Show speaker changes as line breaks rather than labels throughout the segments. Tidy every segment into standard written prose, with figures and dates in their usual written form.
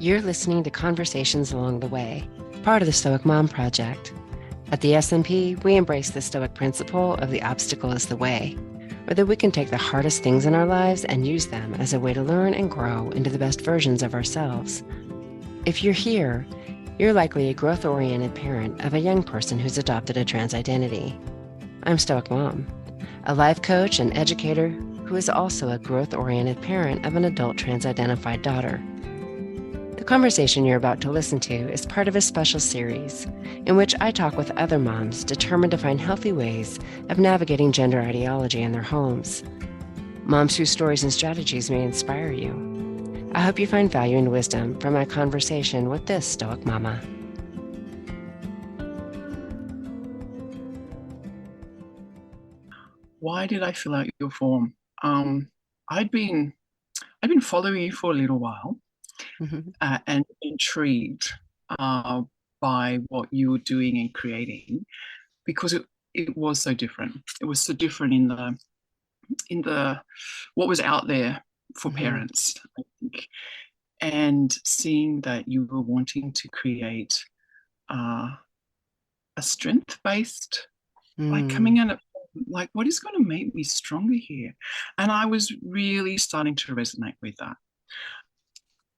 You're listening to Conversations Along the Way, part of the Stoic Mom Project. At the SMP, we embrace the Stoic principle of the obstacle is the way, whether we can take the hardest things in our lives and use them as a way to learn and grow into the best versions of ourselves. If you're here, you're likely a growth-oriented parent of a young person who's adopted a trans identity. I'm Stoic Mom, a life coach and educator who is also a growth-oriented parent of an adult trans-identified daughter. The conversation you're about to listen to is part of a special series in which I talk with other moms determined to find healthy ways of navigating gender ideology in their homes. Moms whose stories and strategies may inspire you. I hope you find value and wisdom from my conversation with this Stoic Mama.
Why did I fill out your form? I'd been following you for a little while
Mm-hmm.
and intrigued uh, by what you were doing and creating because it was so different. It was so different in the what was out there for
Mm-hmm.
parents, I think, and seeing that you were wanting to create uh, a strength-based, like
Mm.
coming at it like what is going to make me stronger here, and I was really starting to resonate with that.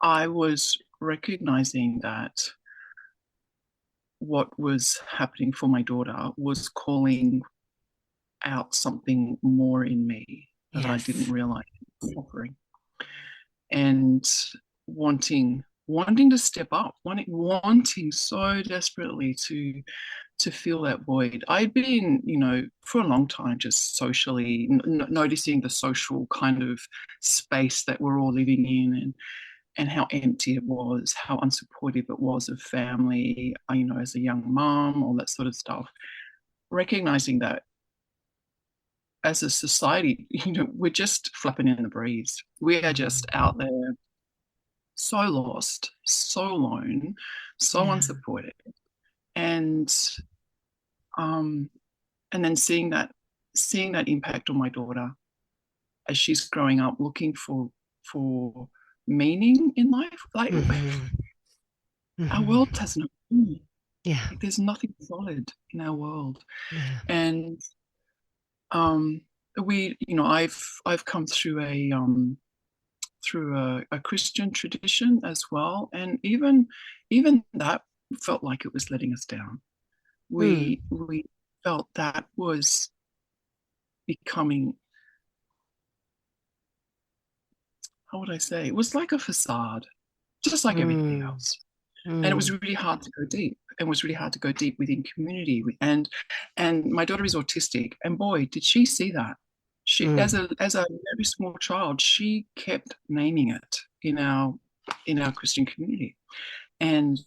I was recognizing that what was happening for my daughter was calling out something more in me that I didn't
Yes.
realize was suffering, and wanting to step up, wanting so desperately to fill that void. I'd been, for a long time just socially noticing the social kind of space that we're all living in, and how empty it was, how unsupportive it was of family, as a young mom, all that sort of stuff. Recognizing that as a society, we're just flapping in the breeze. We are just
Mm-hmm.
out there so lost, so alone, so
Yeah.
unsupported. And um and then seeing that impact on my daughter as she's growing up looking for meaning in life. Like
Mm-hmm.
our world
Mm-hmm.
has no meaning.
Yeah.
Like there's nothing solid in our world.
Yeah.
And um I've come through a Christian tradition as well. And even that felt like it was letting us down.
Mm.
We felt that was becoming, how would I say, it was like a facade, just like everything
Mm.
else. And it was
Mm.
really hard to go deep. It was really hard to go deep within community. And my daughter is autistic, and boy, did she see that. She,
Mm.
as a very small child, she kept naming it in our Christian community, and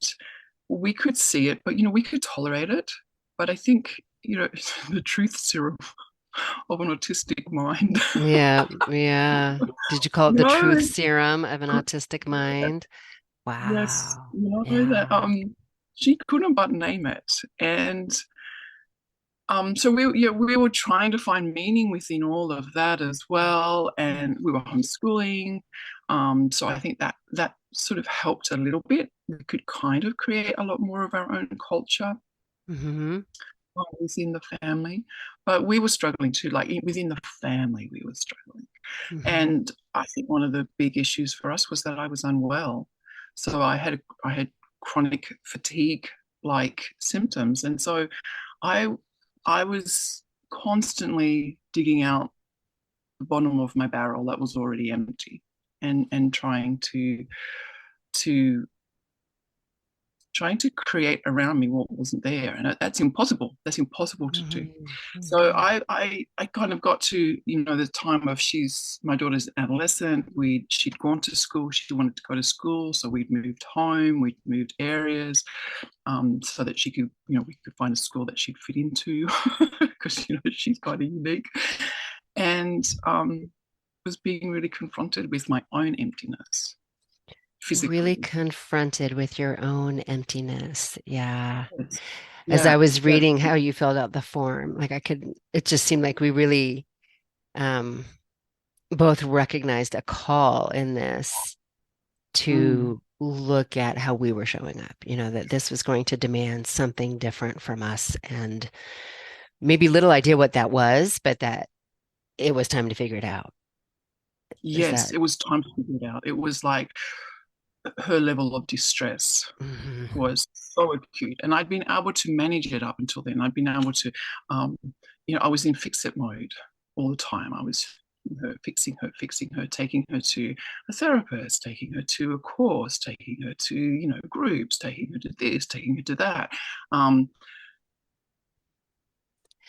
we could see it, but we could tolerate it. But I think the truth serum of an autistic mind.
Yeah, yeah. Did you call it
you
the
know
truth serum of an autistic mind?
yes,
Wow.
that
Yeah.
she couldn't but name it. And so we were trying to find meaning within all of that as well, and we were homeschooling. So I think that sort of helped a little bit. We could kind of create a lot more of our own culture
Mm-hmm.
within the family, but we were struggling too. Like within the family, we were struggling.
Mm-hmm.
And I think one of the big issues for us was that I was unwell, so I had chronic fatigue like symptoms, and so I I was constantly digging out the bottom of my barrel that was already empty, and to trying to create around me what wasn't there, and that's impossible. That's impossible to do.
Mm-hmm.
So
Mm-hmm.
I kind of got to the time of my daughter's adolescent. She'd gone to school. She wanted to go to school, so we'd moved home. We'd moved areas, so that she could we could find a school that she'd fit into, because she's kind of unique, and was being really confronted with my own emptiness
Really
physically.
confronted with your own emptiness. Yeah.
Yes.
As I
Yeah,
was
yeah.
reading how you filled out the form, it just seemed like we really um, both recognized a call in this
Mm,
to look at how we were showing up, that this was going to demand something different from us, and maybe little idea what that was, but that it was time to figure it out. Is
Yes,
that?
it was time to figure it out. It was like her level of distress
Mhm,
was so acute, and I'd been able to manage it up until then. I'd been able to, um, I was in fix it mode all the time. I was fixing her, taking her to a therapist, taking her to a course, taking her to, groups, taking her to this, taking her to that. Um,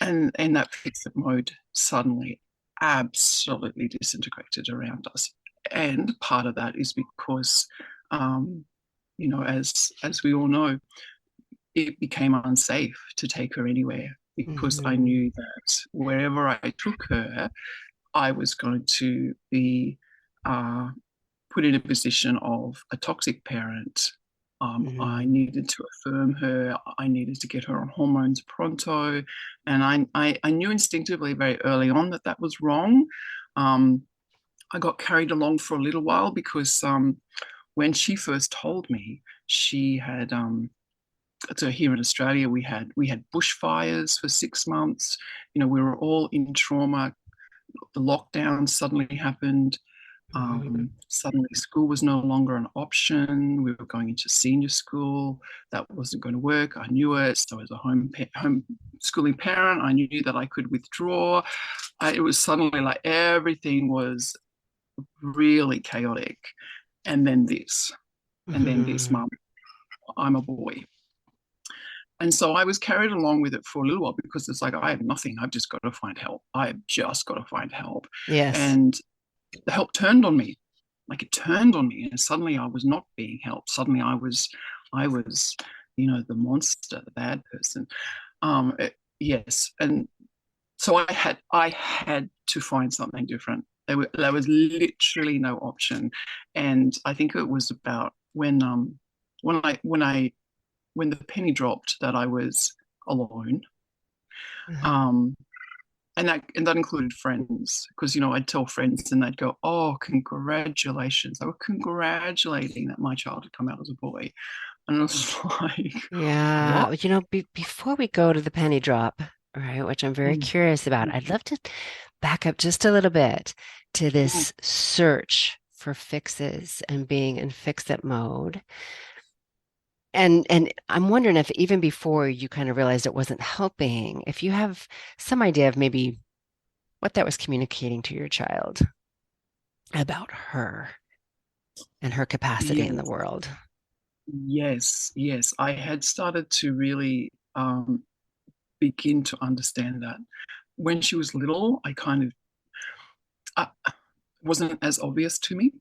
and that fix it mode suddenly absolutely disintegrated around us. And part of that is because, um, as we all know, it became unsafe to take her anywhere because I
mhm,
knew that wherever I took her, I was going to be uh, put in a position of a toxic parent. I
mhm,
needed to affirm her. I needed to get her on hormones pronto. And I knew instinctively very early on that that was wrong. Um, I got carried along for a little while because when she first told me, she had so here in Australia we had bushfires for 6 months. We were all in trauma. The lockdown suddenly happened.
mhm.
Suddenly, school was no longer an option. We were going into senior school. That wasn't going to work. I knew it. So, as a homeschooling parent, I knew that I could withdraw. It was suddenly like everything was really chaotic. And then this, and then this,
Mhm.
mum, I'm a boy. And so I was carried along with it for a little while because it's like, I have nothing. I've just got to find help. I've just got to find help.
Yes.
And the help turned on me. Like it turned on me. And suddenly I was not being helped. Suddenly I was, the monster, the bad person. Yes. And so I had to find something different. There was literally no option. And I think it was about when the penny dropped that I was alone.
Uh-huh.
Um, and that included friends because I'd tell friends and they'd go, "Oh, congratulations!" They were congratulating that my child had come out as a boy, and I was like,
Yeah,
"What?"
before we go to the penny drop, right, which I'm very
Mm,
curious about, I'd love to back up just a little bit to
mm,
this search for fixes and being in fix-it mode. And I'm wondering if even before you kind of realized it wasn't helping, if you have some idea of maybe what that was communicating to your child about her and her capacity in the
yes,
world.
yes, yes. I had started to really begin to understand that when she was little. I kind of wasn't as obvious to me.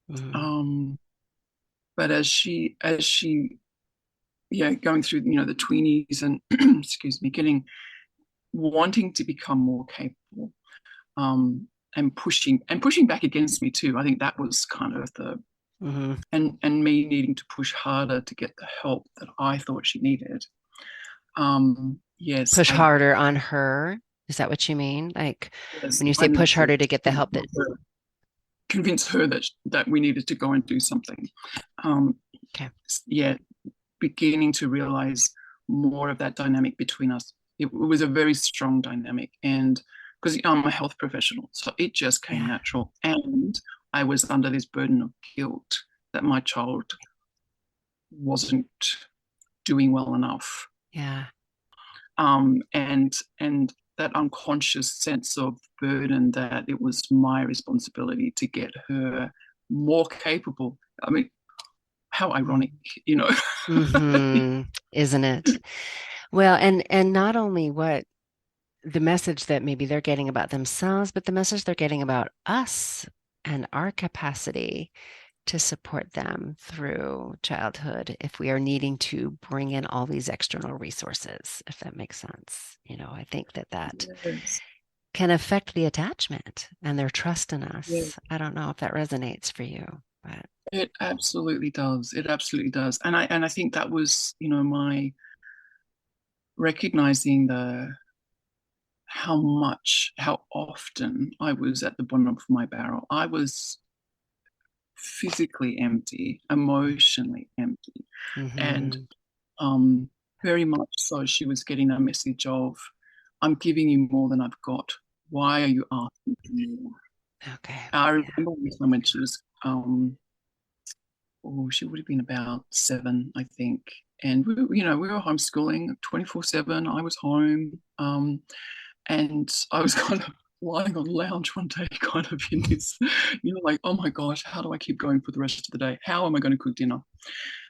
Mhm,
Um, but as she yeah, going through the tweenies and excuse me, getting wanting to become more capable, and pushing back against me too. I think that was kind of the
mhm.
and me needing to push harder to get the help that I thought she needed. Yes,
Push
I
harder on her. Is that what you mean? Like
yes,
when you say
I
push
need to
harder to get the help that,
convince her that we needed to go and do something. Um,
okay.
yeah, beginning to realize more of that dynamic between us. It was a very strong dynamic, and because I'm a health professional, so it just came
Yeah.
natural. And I was under this burden of guilt that my child wasn't doing well enough,
Yeah.
and that unconscious sense of burden that it was my responsibility to get her more capable. I mean, how ironic, you know.
Mm-hmm. Isn't it? Well, and not only what the message that maybe they're getting about themselves, but the message they're getting about us and our capacity to support them through childhood if we are needing to bring in all these external resources, if that makes sense. I think that
Yes,
can affect the attachment and their trust in
yes.
us. I don't know if that resonates for you, but
It absolutely does. It absolutely does. And I think that was, my recognizing the how often I was at the bottom of my barrel. I was physically empty, emotionally empty. And
Mm-hmm.
um, very much so, she was getting a message of, I'm giving you more than I've got. Why are you asking for more?
Okay.
I remember
Yeah.
when she was, oh, she would have been about 7, I think. And we were homeschooling 24/7. I was home, and I was kind of lying on the lounge one day, kind of in this, like, oh my gosh, how do I keep going for the rest of the day? How am I going to cook dinner?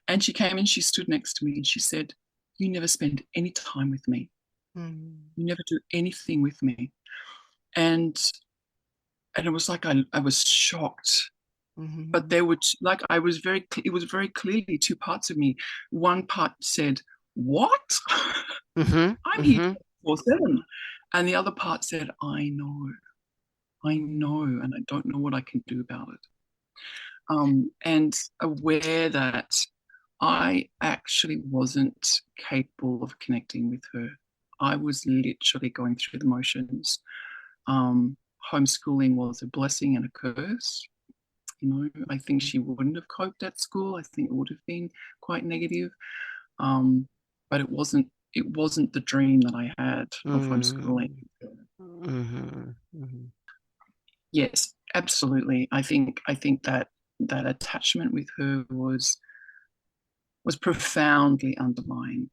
And she came and she stood next to me and she said, "You never spend any time with me.
Mm-hmm.
You never do anything with me." And it was like I was shocked. But
Mm-hmm.
there were like I was very it was very clearly two parts of me. One part said, "What?
Mm-hmm.
I'm here
Mm-hmm.
24/7," and the other part said, I know,
Mm-hmm.
and I don't know what I can do about it. And aware that I actually wasn't capable of connecting with her. I was literally going through the motions. Um, Homeschooling was a blessing and a curse. I think she wouldn't have coped at school. I think it would have been quite negative. Um, but it wasn't the dream that I had of homeschooling.
Mm-hmm. Mm-hmm.
Yes, absolutely. I think that attachment with her was profoundly undermined.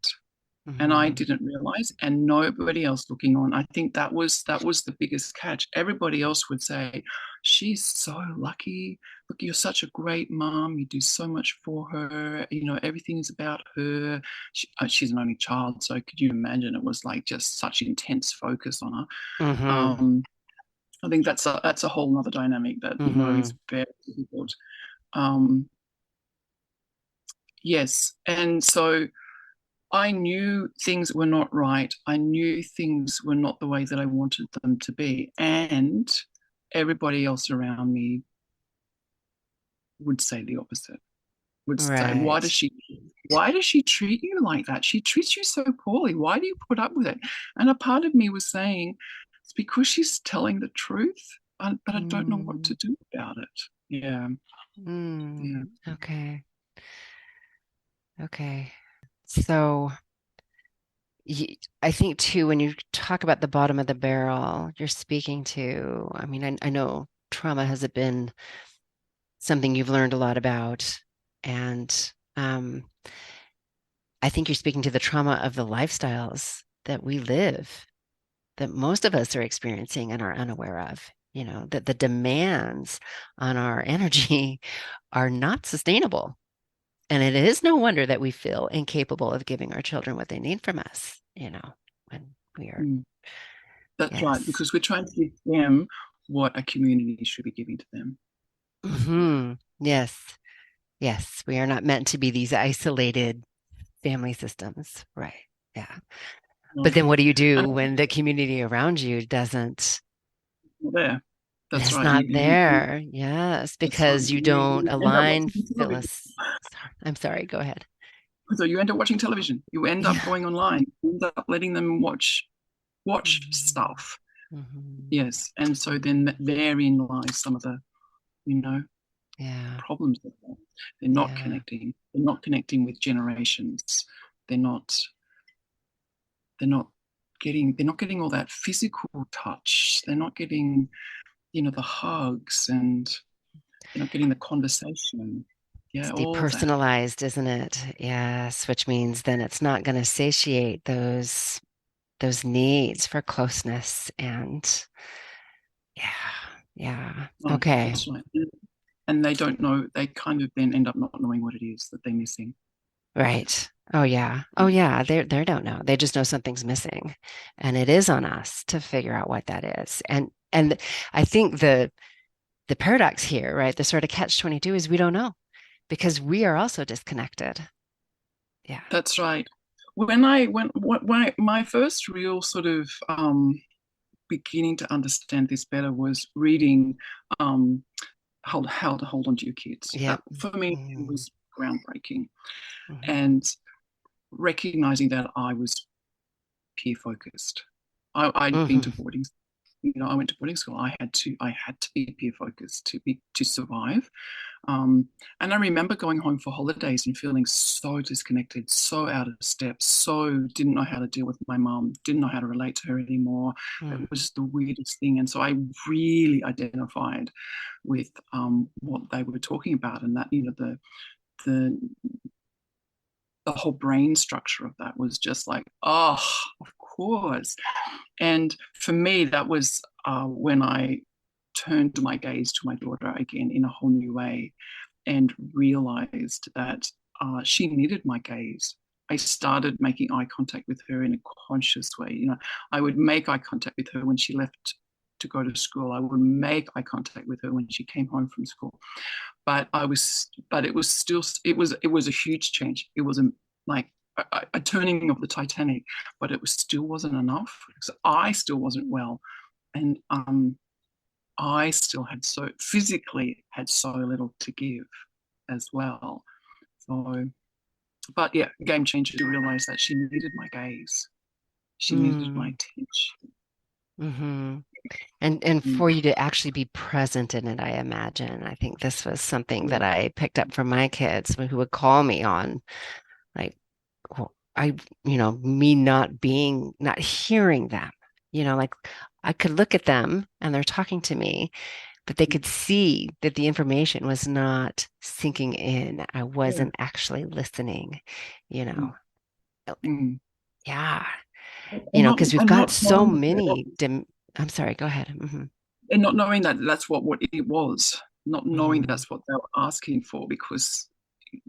And I
Mm-hmm.
didn't realize, and nobody else looking on. I think that was the biggest catch. Everybody else would say, "She's so lucky. Look, you're such a great mom. You do so much for her. Everything is about her. She's an only child, so could you imagine? It was like just such intense focus on her.
Mm-hmm.
Um, I think that's a whole other dynamic that
Mm-hmm.
is very difficult. Um, yes, and so I knew things were not right. I knew things were not the way that I wanted them to be. And everybody else around me would say the opposite, would say,
Right.
why does she treat you like that? She treats you so poorly. Why do you put up with it? And a part of me was saying, it's because she's telling the truth, but I don't know what to
Mm.
do about it. Yeah,
Mm.
yeah.
Okay. Okay. So I think too, when you talk about the bottom of the barrel, you're speaking to, I mean, I know trauma has been something you've learned a lot about. And um, I think you're speaking to the trauma of the lifestyles that we live, that most of us are experiencing and are unaware of. That the demands on our energy are not sustainable. And it is no wonder that we feel incapable of giving our children what they need from us, when we are,
Mm, that's right,
yes.
because we're trying to give them what a community should be giving to them.
Hmm. Yes. Yes. We are not meant to be these isolated family systems. Right. Yeah. But
No.
then what do you
And
do when the community around you doesn't,
not there. That's
is
right.
not there? Yes,
That's right.
because you don't
You end up
align,
watching television.
Phyllis. I'm sorry, go ahead.
So you end up watching television. You end up
Yeah.
going online. You end up letting them watch
Mhm.
stuff.
Mhm.
Yes, and so then therein lies some of the you know
Yeah.
problems. They're not
Yeah.
connecting. They're not connecting with generations. They're not. They're not getting. They're not getting all that physical touch. They're not getting the hugs, and they're not getting the conversation.
It's
Yeah, all of that.
depersonalized, isn't it? Yes, which means then it's not going to satiate those needs for closeness and yeah, yeah.
No,
Okay.
that's right. And they don't know. They kind of then end up not knowing what it is that they're missing.
Right. Oh yeah. Oh yeah. They don't know. They just know something's missing. And it is on us to figure out what that is. And I think the paradox here, right? The sort of catch 22 is we don't know because we are also disconnected. Yeah.
That's right. When my first real sort of beginning to understand this better was reading How to Hold On to Your Kids.
Yep.
That for me it
Mm-hmm.
was groundbreaking,
Mm-hmm.
and recognizing that I was peer focused. I'd been
Mm-hmm.
to boarding. I went to boarding school. I had to be peer focused to survive. And I remember going home for holidays and feeling so disconnected, so out of step, so didn't know how to deal with my mum, didn't know how to relate to her anymore. It
Mm.
was the weirdest thing. And so I really identified with what they were talking about, and that, the the whole brain structure of that was just like, oh, of course. And for me, that was when I turned my gaze to my daughter again in a whole new way and realized that she needed my gaze. I started making eye contact with her in a conscious way. I would make eye contact with her when she left to go to school. I would make eye contact with her when she came home from school. But it was still, it was a huge change. It was like a turning of the Titanic, but it still wasn't enough because I still wasn't well, and I still had so physically had so little to give as well. So, but yeah, game changer to realize that she needed my gaze. She needed my
Mm.
attention.
Hmm. And
Mm,
for you to actually be present in it, I imagine. I think this was something
yeah,
that I picked up from my kids who would call me on, like, well, me not hearing them, like I could look at them and they're talking to me, but they could see that the information was not sinking in. I
yeah.
wasn't actually listening, you
Mm,
know.
mm.
Yeah,
And not
because we've
and
got
not
so
knowing that,
many I'm sorry, go ahead.
and not knowing that that's what it was, not knowing
Hmm.
that's what they were asking for, because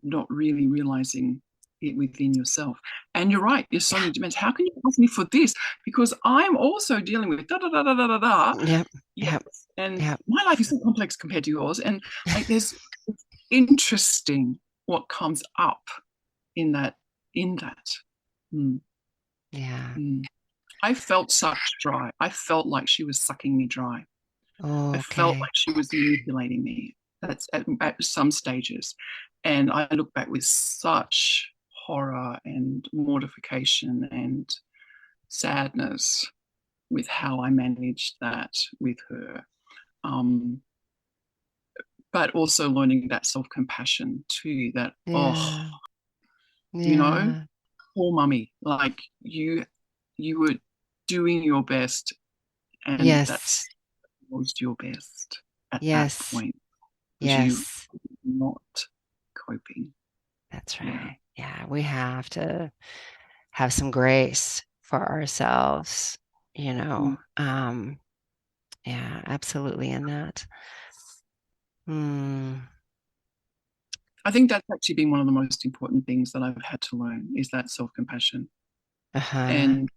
not really realizing it within yourself. And you're right, there's so
Yeah.
many dimensions. How can you ask me for this? Because I'm also dealing with da da da da da da da.
Yep.
Yes.
Yep.
And
Yep.
my life is so complex compared to yours. And like there's it's interesting what comes up in that. Mm,
Yeah.
mm. I felt sucked dry. I felt like she was sucking me dry. I felt
Okay.
like she was manipulating me. That's at some stages. And I look back with such horror and mortification and sadness with how I managed that with her. Um, but also learning that self compassion too, that, oh,
Yeah.
you know,
Yeah.
poor mummy, like you were doing your best, and
Yes.
that's was your best at that
Yes.
point because you
Yes.
were not coping.
That's
Yeah.
right. Yeah. We have to have some grace for ourselves, you
Mm.
know. Yeah, absolutely in that. Hmm.
I think that's actually been one of the most important things that I've had to learn is that self compassion.
Uh-huh.
And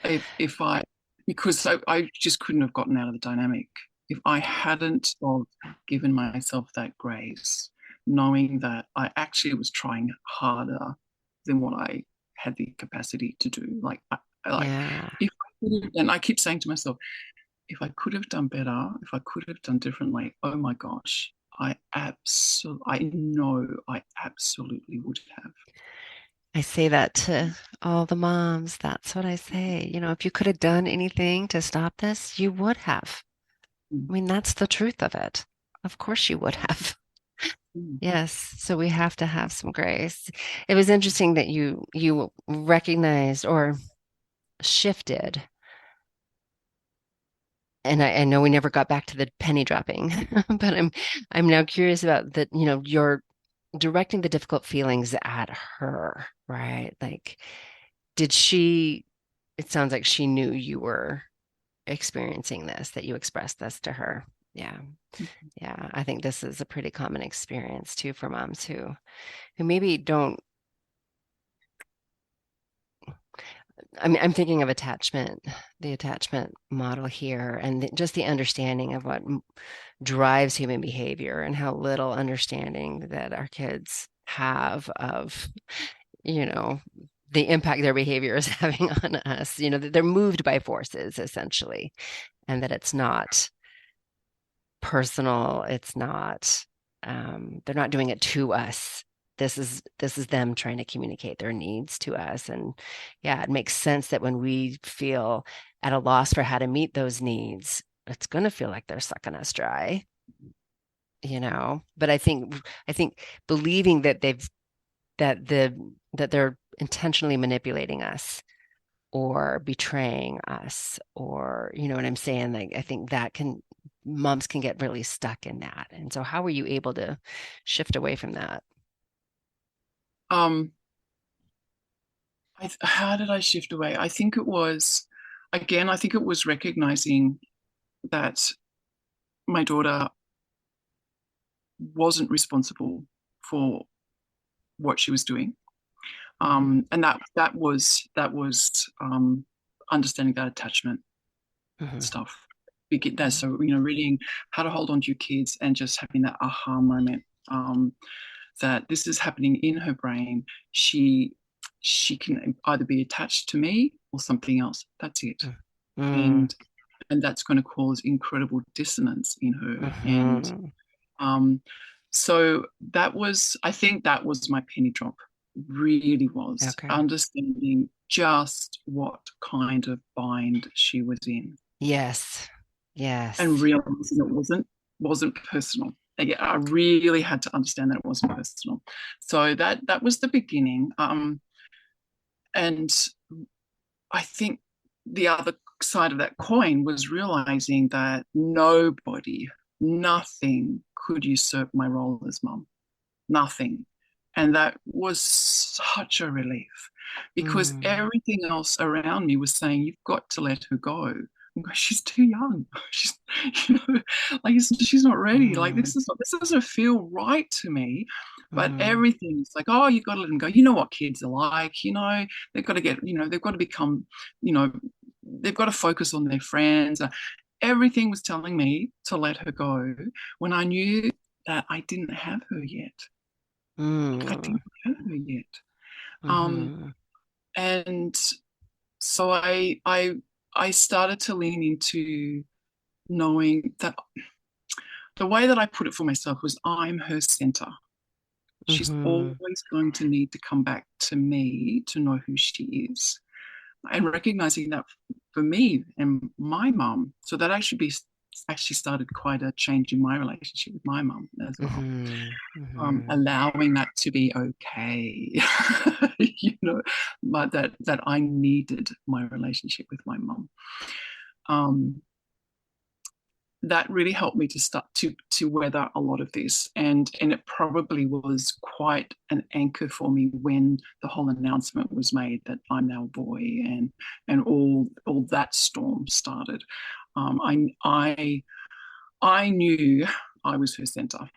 if I, because I just couldn't have gotten out of the dynamic if I hadn't of given myself that grace, knowing that I actually was trying harder than what I had the capacity to do. Like
Yeah.
if I could have, and I keep saying to myself, if I could have done better, if I could have done differently, oh my gosh, I know I absolutely would have.
I say that to all the moms. That's what I say. If you could have done anything to stop this, you would have.
Mm,
I mean, that's the truth of it. Of course you would have.
mm,
Yes, so we have to have some grace. It was interesting that you recognized or shifted, and I know we never got back to the penny dropping, but I'm now curious about that, you're directing the difficult feelings at her, right? Like, did she, it sounds like she knew you were experiencing this, that you expressed this to her. Yeah. Yeah. I think this is a pretty common experience too for moms who maybe don't. I'm thinking of the attachment model here, and just the understanding of what drives human behavior and how little understanding that our kids have of, you know, the impact their behavior is having on us, that they're moved by forces essentially, and that it's not personal, it's not, they're not doing it to us. this is them trying to communicate their needs to us. And yeah, it makes sense that when we feel at a loss for how to meet those needs, it's going to feel like they're sucking us dry, but I think believing that they're intentionally manipulating us or betraying us, or you know what I'm saying, like I think that can moms can get really stuck in that. And so how were you able to shift away from that?
Um, how did I shift away? I think it was, again, I think it was recognizing that my daughter wasn't responsible for what she was doing.
Hmm.
And that was understanding that attachment
Hmm.
stuff. Begin that, so reading How to Hold On to Your Kids and just having that aha moment, that this is happening in her brain. She can either be attached to me or something else. That's it.
Hmm.
And that's going to cause incredible dissonance in her. And
Hmm.
um, so I think that was my penny drop, really was
Okay.
understanding just what kind of bind she was in
Yes.
and
Yes.
realizing it wasn't personal. Yeah, I really had to understand that it wasn't personal. So that was the beginning. And I think the other side of that coin was realizing that nothing could usurp my role as mum. Nothing. And that was such a relief because
Mm.
everything else around me was saying, you've got to let her go. I'm going, she's too young. She's, like she's not ready. Like
Mm.
this doesn't feel right to me. But
Mm.
everything's like, oh, you've got to let them go. You know what kids are like. They've got to they've got to become, you know, they've got to focus on their friends. Everything was telling me to let her go when I knew that I didn't have her yet. I
Mm.
didn't have her yet. Um,
Mhm.
and so I started to lean into knowing that the way that I put it for myself was I'm her center. She's
Mhm.
always going to need to come back to me to know who she is. And recognizing that for me and my mum, so that actually started quite a change in my relationship with my mum as well.
Mhm. Mhm.
Allowing that to be okay, but that I needed my relationship with my mum. Um, that really helped me to start to weather a lot of this, and it probably was quite an anchor for me when the whole announcement was made that I'm now a boy, and all that storm started. I knew I was her center.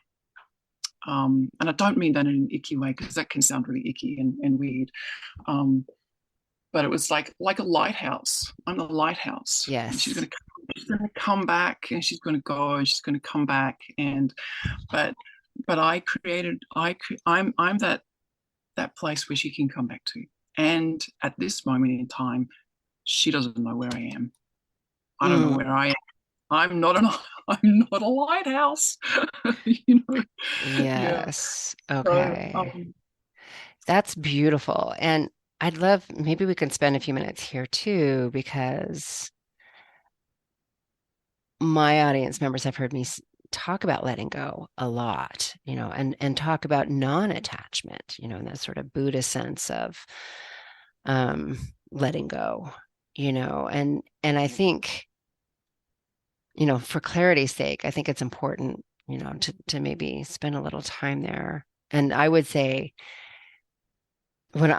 And I don't mean that in an icky way because that can sound really icky and weird. Um, but it was like a lighthouse. I'm the lighthouse, and
Yes.
she's going to come back, and she's going to go, and she's going to come back, and but I created I'm that place where she can come back to. And at this moment in time, she doesn't know where I am. I don't know where
Mm.
I am. I'm not an I'm not a lighthouse. you know, yeah.
Yes.
So
Okay. That's beautiful. And I'd love, maybe we can spend a few minutes here too, because my audience members have heard me talk about letting go a lot, and talk about non-attachment, in that sort of Buddhist sense of um, letting go, and I think, for clarity's sake, I think it's important, to maybe spend a little time there. And I would say when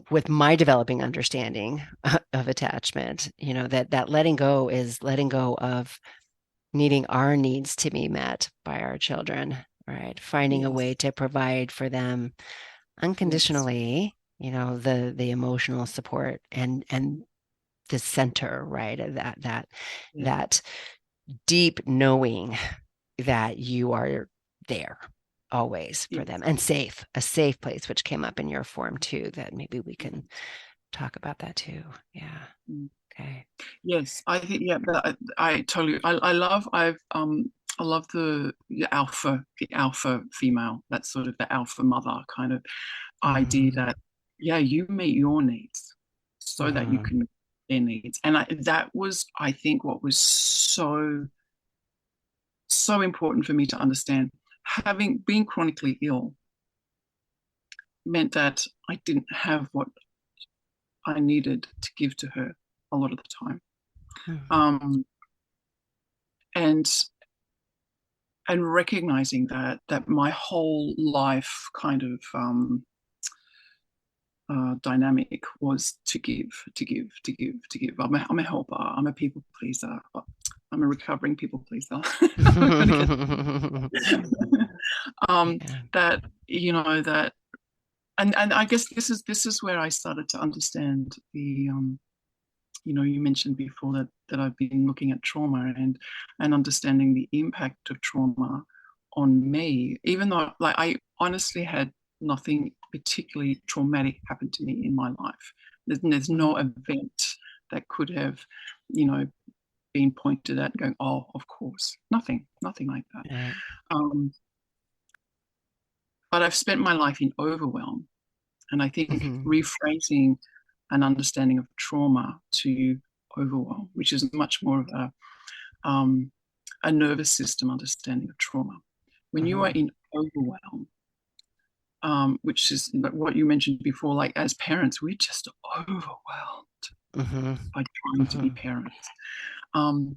with my developing understanding of attachment, that letting go is letting go of needing our needs to be met by our children, right? Finding a way
yes,
to provide for them
yes,
unconditionally, the emotional support and the center, right? Of
yeah,
that deep knowing that you are there always for them
yes.
and safe, a safe place, which came up in your form too, that maybe we can talk about that too. Yeah.
Mm.
Okay.
Yes, I think, yeah, but I totally I love I've love the alpha female. That's sort of the alpha mother kind of idea
Mm-hmm.
that, yeah, you meet your needs so that you
Mm-hmm.
can meet their needs. And that was, I think, what was so important for me to understand. Having been chronically ill meant that I didn't have what I needed to give to her a lot of the time. Um, and and recognizing that my whole life kind of dynamic was to give, to give, to give, to give. I'm a helper. I'm a people pleaser. I'm a recovering people pleaser. um,
Yeah.
that that, and I guess this is where I started to understand the you mentioned before that I've been looking at trauma and understanding the impact of trauma on me, even though like I honestly had nothing particularly traumatic happen to me in my life. There's no event that could have, you know, been pointed at going, oh, of course, nothing like that.
Right.
Um, but I've spent my life in overwhelm, and I think
Mm-hmm.
rephrasing an understanding of trauma to overwhelm, which is much more of a nervous system understanding of trauma. When you are
Mm-hmm.
in overwhelm, which is what you mentioned before, like as parents, we're just overwhelmed
Mm-hmm.
by trying to be
Mm-hmm.
parents. Um,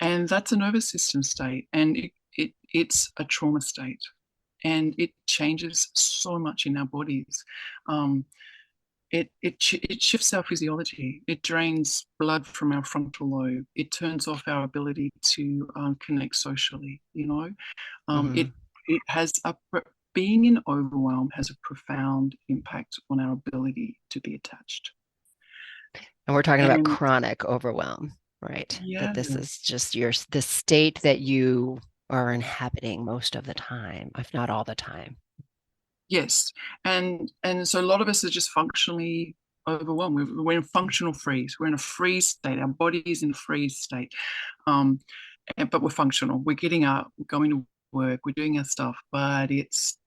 and that's a nervous system state, and it's a trauma state, and it changes so much in our bodies. Um, it shifts our physiology. It drains blood from our frontal lobe. It turns off our ability to connect socially.
Mm-hmm.
It has a being in overwhelm has a profound impact on our ability to be attached.
And we're talking about
And
chronic overwhelm, right? That
yeah,
this is just the state that you are inhabiting most of the time, if not all the time.
yes, and so a lot of us are just functionally overwhelmed. We're in functional freeze. We're in a freeze state. Our body is in a freeze state. Um, but we're functional. We're getting up, we're going to work, we're doing our stuff, but it's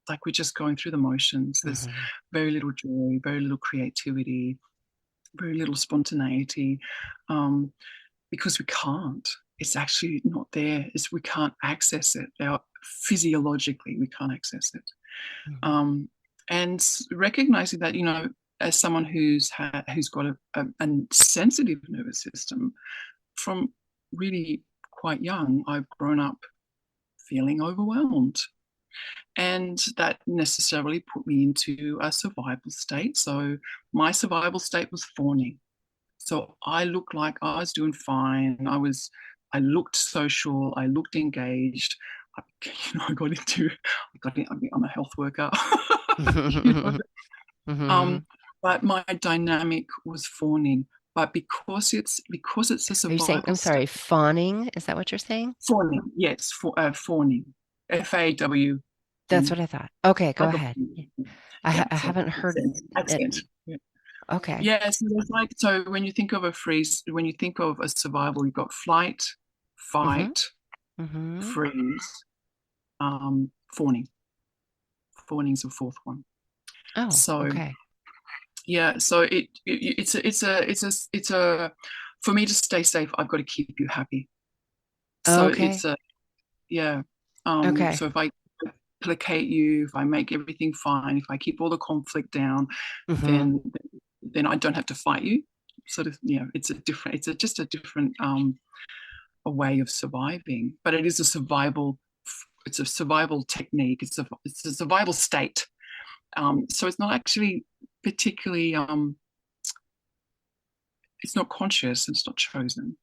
like we're just going through the motions. There's
Mm-hmm.
very little joy, very little creativity, very little spontaneity, um, because we can't. It's actually not there. We can't access it. Physiologically, we can't access it.
Mm-hmm.
Um, and recognizing that, as someone who's got a sensitive nervous system, from really quite young, I've grown up feeling overwhelmed. And that necessarily put me into a survival state. So my survival state was fawning. So I looked like I was doing fine. I looked social. I looked engaged. I, I'm a health worker. you know?
Mm-hmm.
um, but my dynamic was fawning. But because it's a
Are you saying,
survival
I'm
state.
sorry, fawning? Is that what you're saying?
Fawning, yes, fawning, FAW,
That's what I thought. Okay, go
like a
ahead.
yeah,
I
so
haven't heard it.
accent. Yeah.
Okay.
Yeah, so there's so when you think of when you think of a survival, you've got flight,
Mm-hmm.
fight,
Mm-hmm.
freeze, fawning. Fawning's the fourth one.
Oh,
So
okay.
yeah, so it's a for me to stay safe, I've got to keep you happy. So
Okay.
yeah.
Okay.
So if I placate you, if I make everything fine, if I keep all the conflict down,
Mm-hmm.
then then I don't have to fight you. Sort of, just a different a way of surviving. But it is a survival. It's a survival technique. It's a survival state. So it's not actually particularly. It's not conscious. It's not chosen.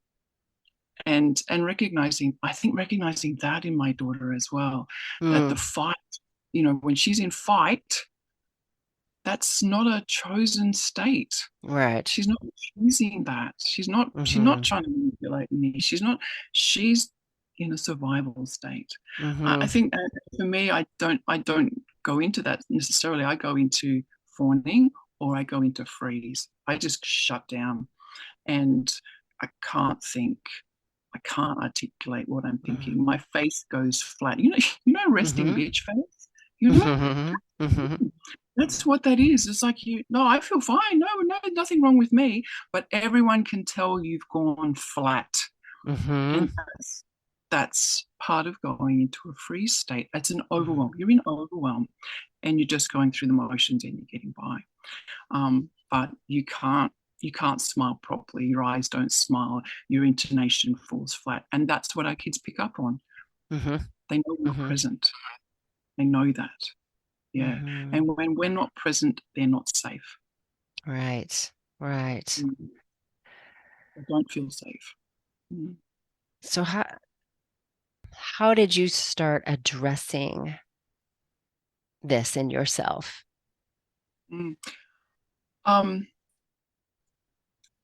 And recognizing that in my daughter as well, that the
Mm,
fight, when she's in fight, that's not a chosen state.
right.
She's not choosing that. She's not
Mm-hmm.
trying to manipulate me. She's in a survival state. I
Mm-hmm.
think for me, I don't go into that necessarily. I go into fawning or I go into freeze. I just shut down and I can't think. I can't articulate what I'm thinking.
Mm-hmm.
My face goes flat. Resting
Mm-hmm.
bitch face. You know,
Mm-hmm. Mm-hmm.
that's what that is. It's like no, I feel fine. No, no, nothing wrong with me. But everyone can tell you've gone flat,
Mm-hmm.
and that's part of going into a freeze state. It's an
Mm-hmm.
overwhelm. You're in overwhelm, and you're just going through the motions, and you're getting by. But you can't smile properly. Your eyes don't smile. Your intonation falls flat, and that's what our kids pick up on.
Mm-hmm.
They know we're not
Mm-hmm.
present. They know that. Yeah.
Mm-hmm.
And when we're not present, they're not safe.
Right. Right.
Mm. They don't feel safe. Mm.
So how did you start addressing this in yourself?
Mm. Um,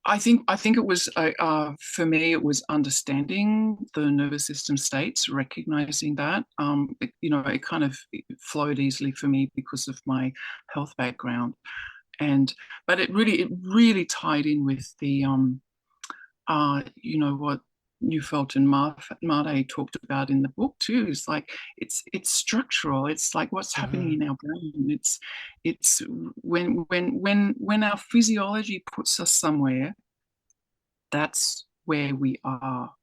I think it was for me it was understanding the nervous system states, recognizing that. It kind of flowed easily for me because of my health background, and but it really tied in with the what Neufeld and Made talked about in the book too. Is like it's structural. It's like what's happening
Mm-hmm.
in our brain. It's when our physiology puts us somewhere, that's where we are,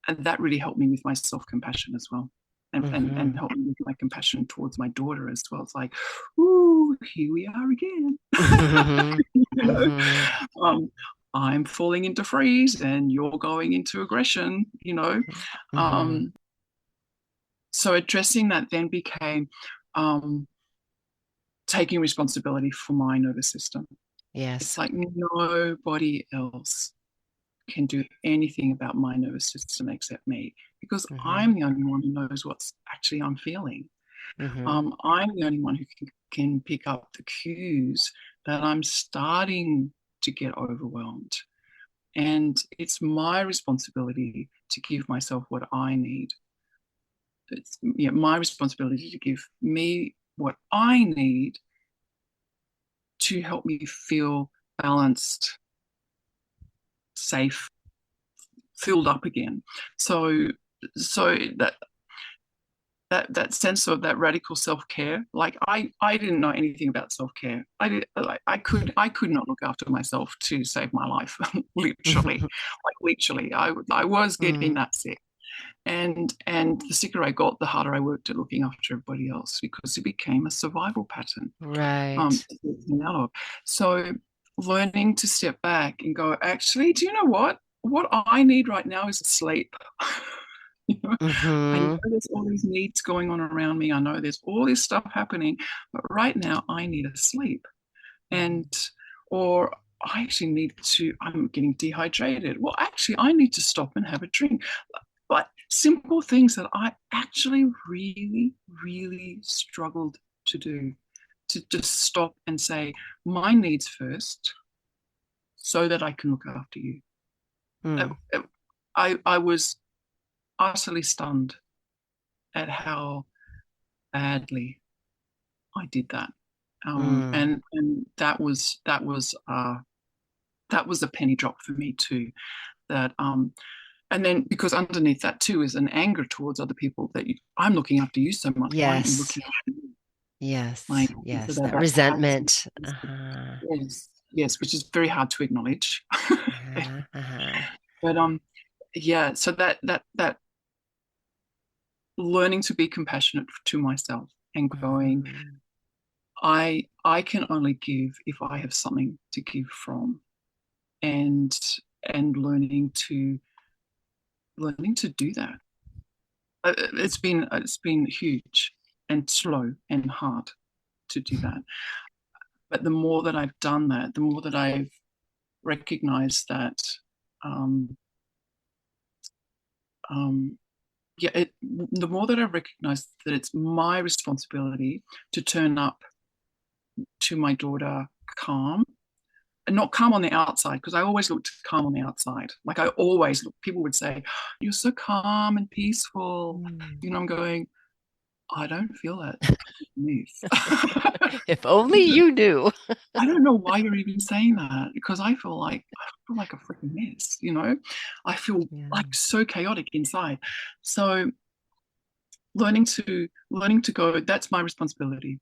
and that really helped me with my self-compassion as well, and
Mm-hmm.
helped me with my compassion towards my daughter as well. It's like, ooh, here we are again.
Mm-hmm.
you know
Mm-hmm.
um, I'm falling into freeze and you're going into aggression.
Mm-hmm.
um, so addressing that then became um, taking responsibility for my nervous system. It's
Yes.
like nobody else can do anything about my nervous system except me, because
Mm-hmm.
I'm the only one who knows what's actually I'm feeling.
Mm-hmm.
I'm the only one who can pick up the cues that I'm starting to get overwhelmed. And it's my responsibility to give myself what I need. It's my responsibility to give me what I need to help me feel balanced, safe, filled up again. So, so that sense of that radical self-care, like I didn't know anything about self-care. I could not look after myself to save my life. Literally, I was getting
Mm.
that sick, and the sicker I got, the harder I worked at looking after everybody else, because it became a survival pattern.
Right.
So learning to step back and go, actually, do you know what I need right now is sleep. You know, I know
Mm-hmm.
there's all these needs going on around me. I know there's all this stuff happening, but right now I need a sleep.
Mm-hmm.
And, or I actually I'm getting dehydrated. Well, actually, I need to stop and have a drink. But simple things that I actually really, really struggled to do, to just stop and say, my needs first, so that I can look after you.
Mm.
I was utterly stunned at how badly I did that.
Mm.
And that was a penny drop for me too. That And then, because underneath that too is an anger towards other people, that I'm looking after you so much. Why aren't you
Yes.
looking after me?
Yes.
Like, so
Yes.
that
That
that
resentment. Uh-huh.
yes, yes, which is very hard to acknowledge.
Uh-huh. Uh-huh.
But yeah, so that learning to be compassionate to myself and going,
Mm-hmm.
I can only give if I have something to give from, and learning to do that. It's been huge and slow and hard to do that. But the more that I've done that, the more that I've recognized that, um, um, the more that I recognize that it's my responsibility to turn up to my daughter calm, and not calm on the outside, because I always looked calm on the outside. Like I always look, people would say, "You're so calm and peaceful."
Mm.
I'm going, I don't feel that myth.
If only you knew.
I don't know why you're even saying that because I feel like a freaking mess, you know? I feel
Yeah.
like so chaotic inside. So learning to go, that's my responsibility.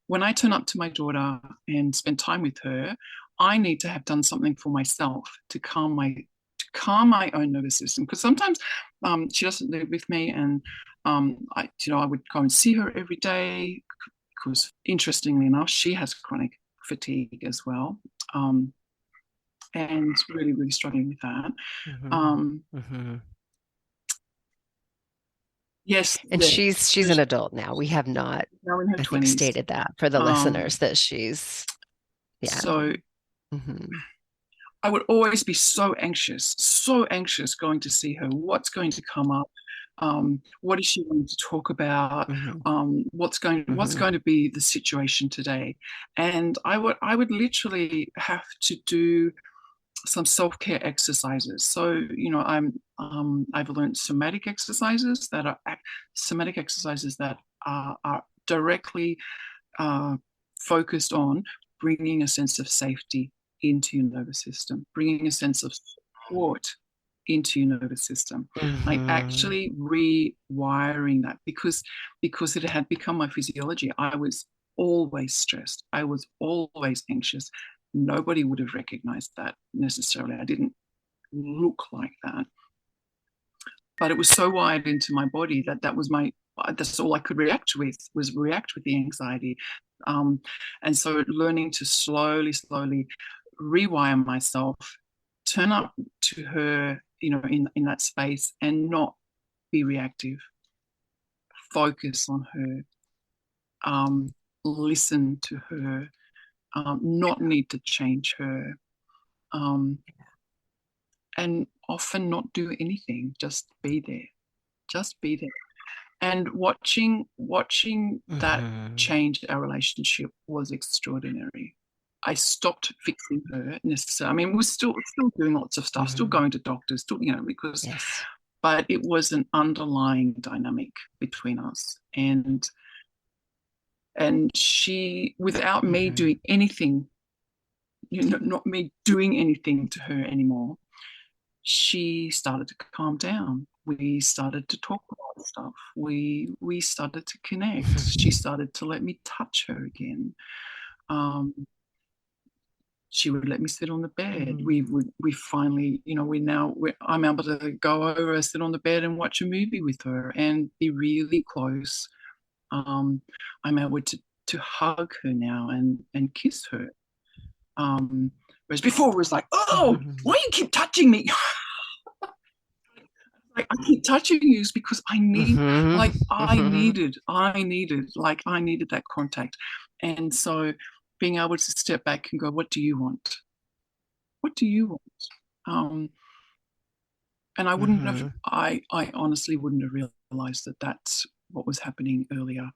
When I turn up to my daughter and spend time with her, I need to have done something for myself to calm my own nervous system. Because sometimes she doesn't live with me, and I would go and see her every day because, interestingly enough, she has chronic fatigue as well, and really, really struggling with that.
Mm-hmm.
Um,
Mm-hmm.
yes,
And
yes,
she's an adult now. We have not,
now in her
I think,
20s.
stated that for the
Um,
listeners that she's, yeah.
so
Mm-hmm.
I would always be so anxious going to see her. What's going to come up? What is she going to talk about?
Mm-hmm.
What's
Mm-hmm.
going to be the situation today? And I would literally have to do some self-care exercises. So, I've learned somatic exercises that are directly focused on bringing a sense of safety into your nervous system, bringing a sense of support into your nervous system, like
Mm-hmm.
actually rewiring that because it had become my physiology. I was always stressed. I was always anxious. Nobody would have recognized that necessarily. I didn't look like that, but it was so wired into my body that's all I could react with the anxiety. um, and so learning to slowly rewire myself, turn up to her, in that space, and not be reactive, focus on her, listen to her, not need to change her, um, and often not do anything, just be there. And watching that
Mm-hmm.
change our relationship was extraordinary. I stopped fixing her necessarily. I mean, we're still doing lots of stuff, still
Mm-hmm.
going to doctors, still, because,
Yes.
but it was an underlying dynamic between us. And she, without me
Mm-hmm.
doing anything, not me doing anything to her anymore, she started to calm down. We started to talk about stuff. We started to connect. She started to let me touch her again. Um, she would let me sit on the bed.
Mm-hmm.
We finally, I'm able to go over, sit on the bed, and watch a movie with her and be really close. I'm able to hug her now and kiss her. Whereas before it was like, oh,
Mm-hmm.
why do you keep touching me? Like, I keep touching you because
Mm-hmm.
I needed that contact. And so being able to step back and go, what do you want? What do you want? Um, and
Mm-hmm.
I honestly wouldn't have realized that that's what was happening earlier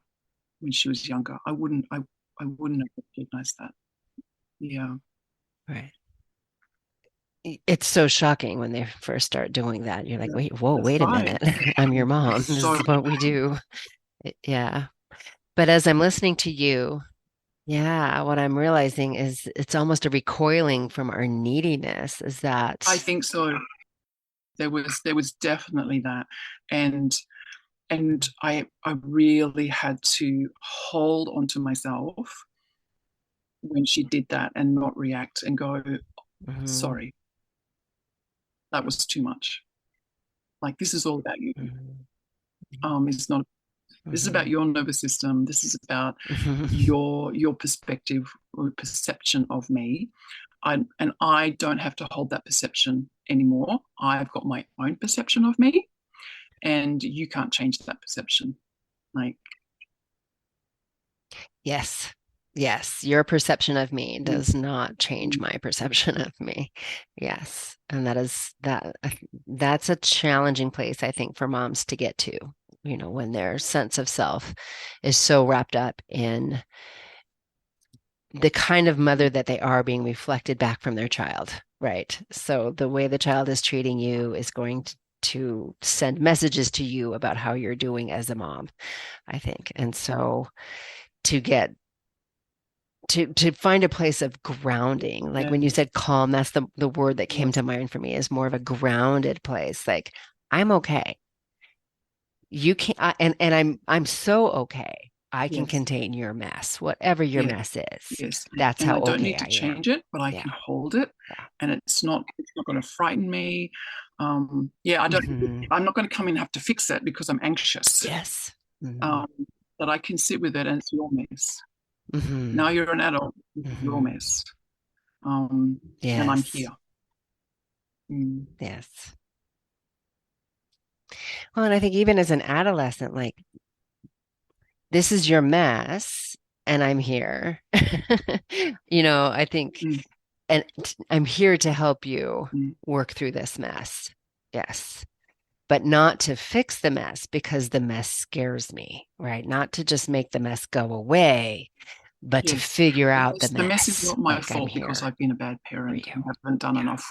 when she was younger. I wouldn't have recognized that. Yeah.
Right. It's so shocking when they first start doing that. You're like,
Yeah.
wait, whoa,
That's
wait a
right.
minute. I'm your mom. This
So
is what we do. Yeah. But as I'm listening to you, yeah, what I'm realizing is it's almost a recoiling from our neediness, is
I
that,
think so. There was definitely that. And I really had to hold on to myself when she did that and not react and go,
mhm,
sorry, that was too much. Like, this is all about you.
mhm,
It's not. This is about
mhm,
your nervous system. This is about
mhm.
your perspective or perception of me. And I don't have to hold that perception anymore. I've got my own perception of me, and you can't change that perception. Like,
Yes. Yes. Your perception of me
mm,
does not change
mm,
my perception of me. Yes. And that's a challenging place, I think, for moms to get to, when their sense of self is so wrapped up in the kind of mother that they are being reflected back from their child, right? So the way the child is treating you is going to send messages to you about how you're doing as a mom, I think. And so to get to find a place of grounding, like
Yeah.
when you said calm, that's the word that came
Yes.
to mind for me, is more of a grounded place. Like I'm okay. You can and I'm so okay. I can
Yes.
contain your mess, whatever your
Yes.
mess is.
Yes.
That's
And
how
I don't
okay
need to
I am.
change it, but I
Yeah,
can hold it,
yeah.
and it's not going to frighten me. Yeah,
Hmm.
I'm not going to come in and have to fix it because I'm anxious.
Yes. Hmm.
Um, that I can sit with it and it's your mess.
Hmm.
Now you're an adult, this is your
Hmm.
mess. Um, and I'm
Yes.
here. Mm,
Yes. Well, and I think even as an adolescent, like this is your mess and I'm here. I think,
mm,
and I'm here to help you
mm.
work through this mess. Yes. But not to fix the mess because the mess scares me, right? Not to just make the mess go away, but to
Yes.
figure out the
The mess is
mess.
not my
Like I'm
fault because
here
I've been a bad
for
parent and
you.
haven't done
Yeah.
enough,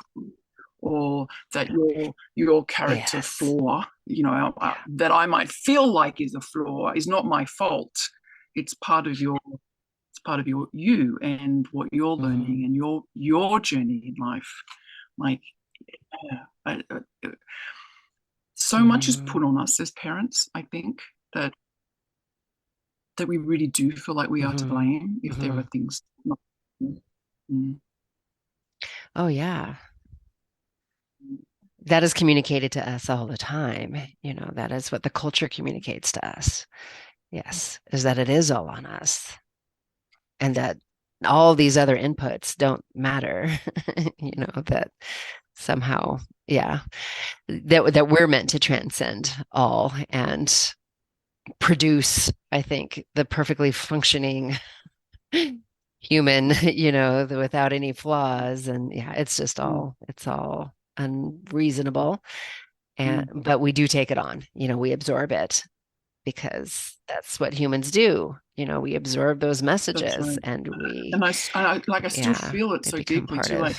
or that your character
Yes.
flaw,
Yeah.
that I might feel like is a flaw, is not my fault. It's part of your you and what you're learning
Hmm.
and your journey in life. Like, yeah, so much is
Hmm.
put on us as parents. I think that we really do feel like we are to
Hmm.
blame if there
Hmm.
are things not. Mm,
Oh, yeah.
mm,
That is communicated to us all the time. That is what the culture communicates to us. Yes, is that it is all on us and that all these other inputs don't matter. That somehow, yeah, that we're meant to transcend all and produce, I think, the perfectly functioning human, without any flaws. And yeah,
mm,
it's all unreasonable. And
mm.
but we do take it on, we absorb it because that's what humans do. We absorb those
That's
messages
right.
and
And I still
yeah,
feel it
they
so
become
deeply
part
too.
of.
Like,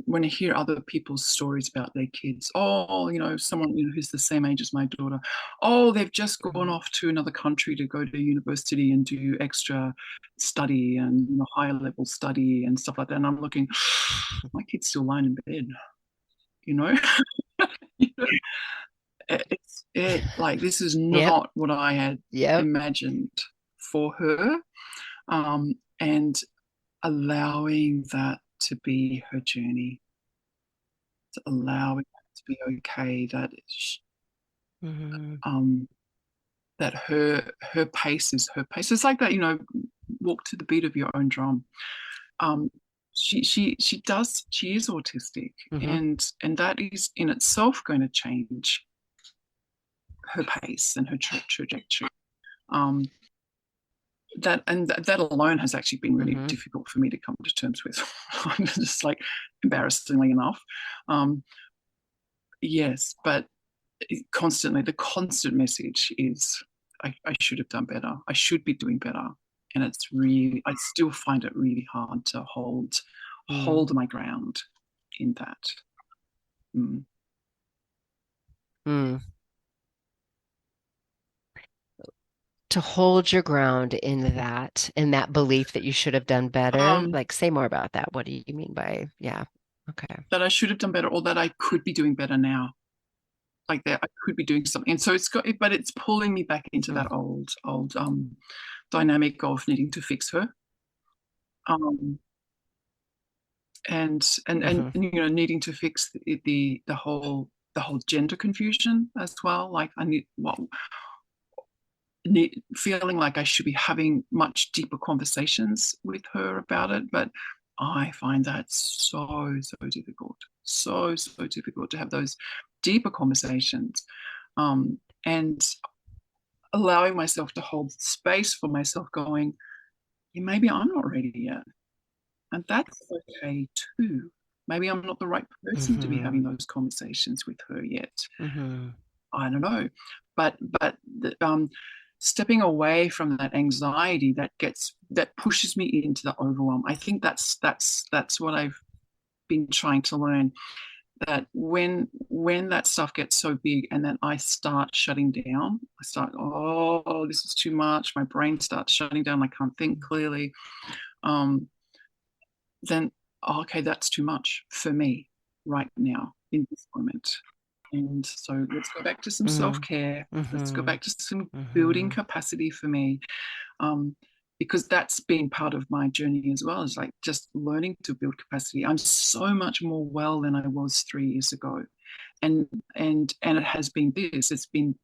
when I hear other people's stories about their kids, oh, someone who's the same age as my daughter, oh, they've just gone
Mhm.
off to another country to go to university and do extra study and higher level study and stuff like that. And I'm looking, my kid's still lying in bed, you know. Like, this is
Yep.
not what I had
Yep.
imagined for her. And allowing that to be her journey, to allowing that to be okay,
Hmm.
um, that her pace is her pace. It's like that, walk to the beat of your own drum. Um, she does. She is autistic,
Hmm.
and that is in itself going to change her pace and her trajectory. Um, that alone has actually been really
Hmm.
difficult for me to come to terms with. Just like, embarrassingly enough. Um, yes, but constantly the constant message is, I should have done better. I should be doing better. And I still find it really hard to hold my ground in that. Mm.
Mm. To hold your ground in that belief that you should have done better.
Um,
Like, say more about that. What do you mean by, yeah. Okay.
that I should have done better, or that I could be doing better now. Like, that I could be doing something. And so but it's pulling me back into
Mm.
that old dynamic of needing to fix her. Um, and
Hmm.
needing to fix the whole gender confusion as well. Like, feeling like I should be having much deeper conversations with her about it, but I find that so difficult, so difficult to have those deeper conversations, and allowing myself to hold space for myself, going, yeah, maybe I'm not ready yet. And that's okay too. Maybe I'm not the right person to be
Hmm.
having those conversations with her yet.
Hmm.
I don't know. But stepping away from that anxiety that pushes me into the overwhelm. I think that's what I've been trying to learn. that when that stuff gets so big and then I start shutting down, I start, oh, this is too much. My brain starts shutting down. I can't think clearly. Then, oh, okay, that's too much for me right now in this moment. And so let's go back to some self-care. Let's go back to some building capacity for me. Because that's been part of my journey as well, is like just learning to build capacity. I'm so much more well than I was 3 years ago. And it has been this, it's been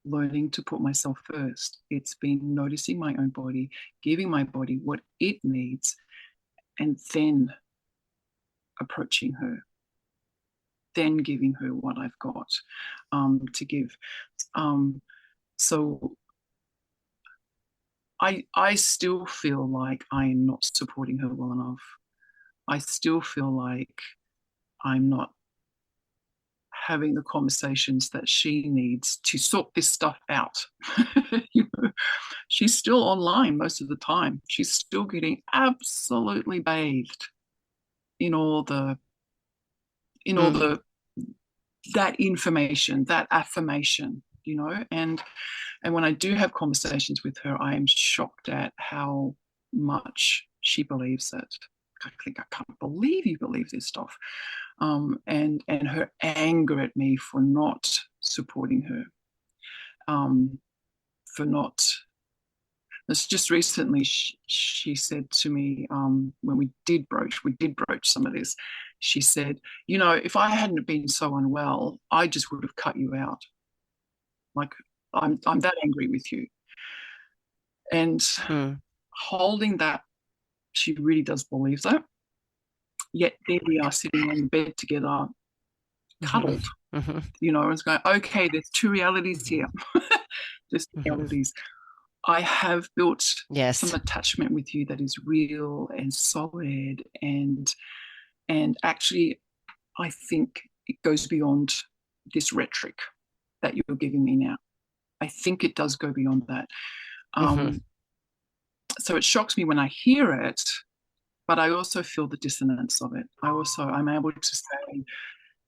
learning to put myself first. It's been noticing my own body, giving my body what it needs, and then approaching her, then giving her what I've got to give. So I still feel like I am not supporting her well enough. I still feel like I'm not having the conversations that she needs to sort this stuff out. You know, she's still online most of the time. She's still getting absolutely bathed in all the in all the that information, that affirmation, you know. And when I do have conversations with her, I am shocked at how much she believes it. I think, I can't believe you believe this stuff. And her anger at me for not supporting her, for not. It's just recently she said to me, when we did broach some of this. She said, you know, if I hadn't been so unwell, I just would have cut you out. Like, I'm that angry with you. And holding that, she really does believe that. Yet there we are sitting on the bed together, cuddled. You know, it's going, okay, there's two realities here. There's two realities. I have built some attachment with you that is real and solid, and actually I think it goes beyond this rhetoric that you're giving me now. I think it does go beyond that. So it shocks me when I hear it, but I also feel the dissonance of it. I'm able to say,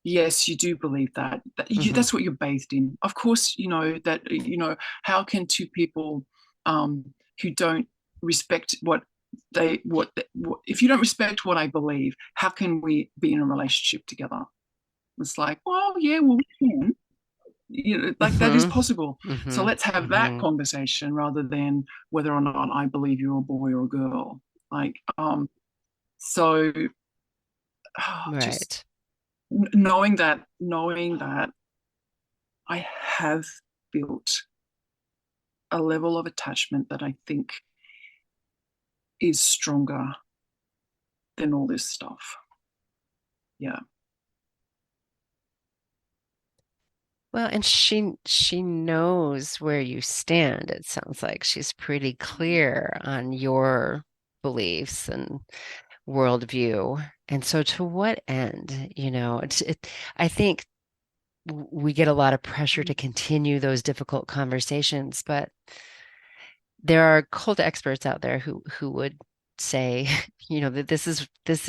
yes, you do believe that. That's what you're bathed in. Of course, you know that. You know, how can two people who don't respect if you don't respect what I believe, how can we be in a relationship together? It's like, well, yeah, well, we can. You know, like that is possible. So let's have that conversation rather than whether or not I believe you're a boy or a girl. Like, so just knowing that I have built a level of attachment that I think is stronger than all this stuff. Yeah.
Well, and she knows where you stand. It sounds like she's pretty clear on your beliefs and worldview. And so to what end? You know, I think we get a lot of pressure to continue those difficult conversations, but there are cult experts out there who would say, you know, that this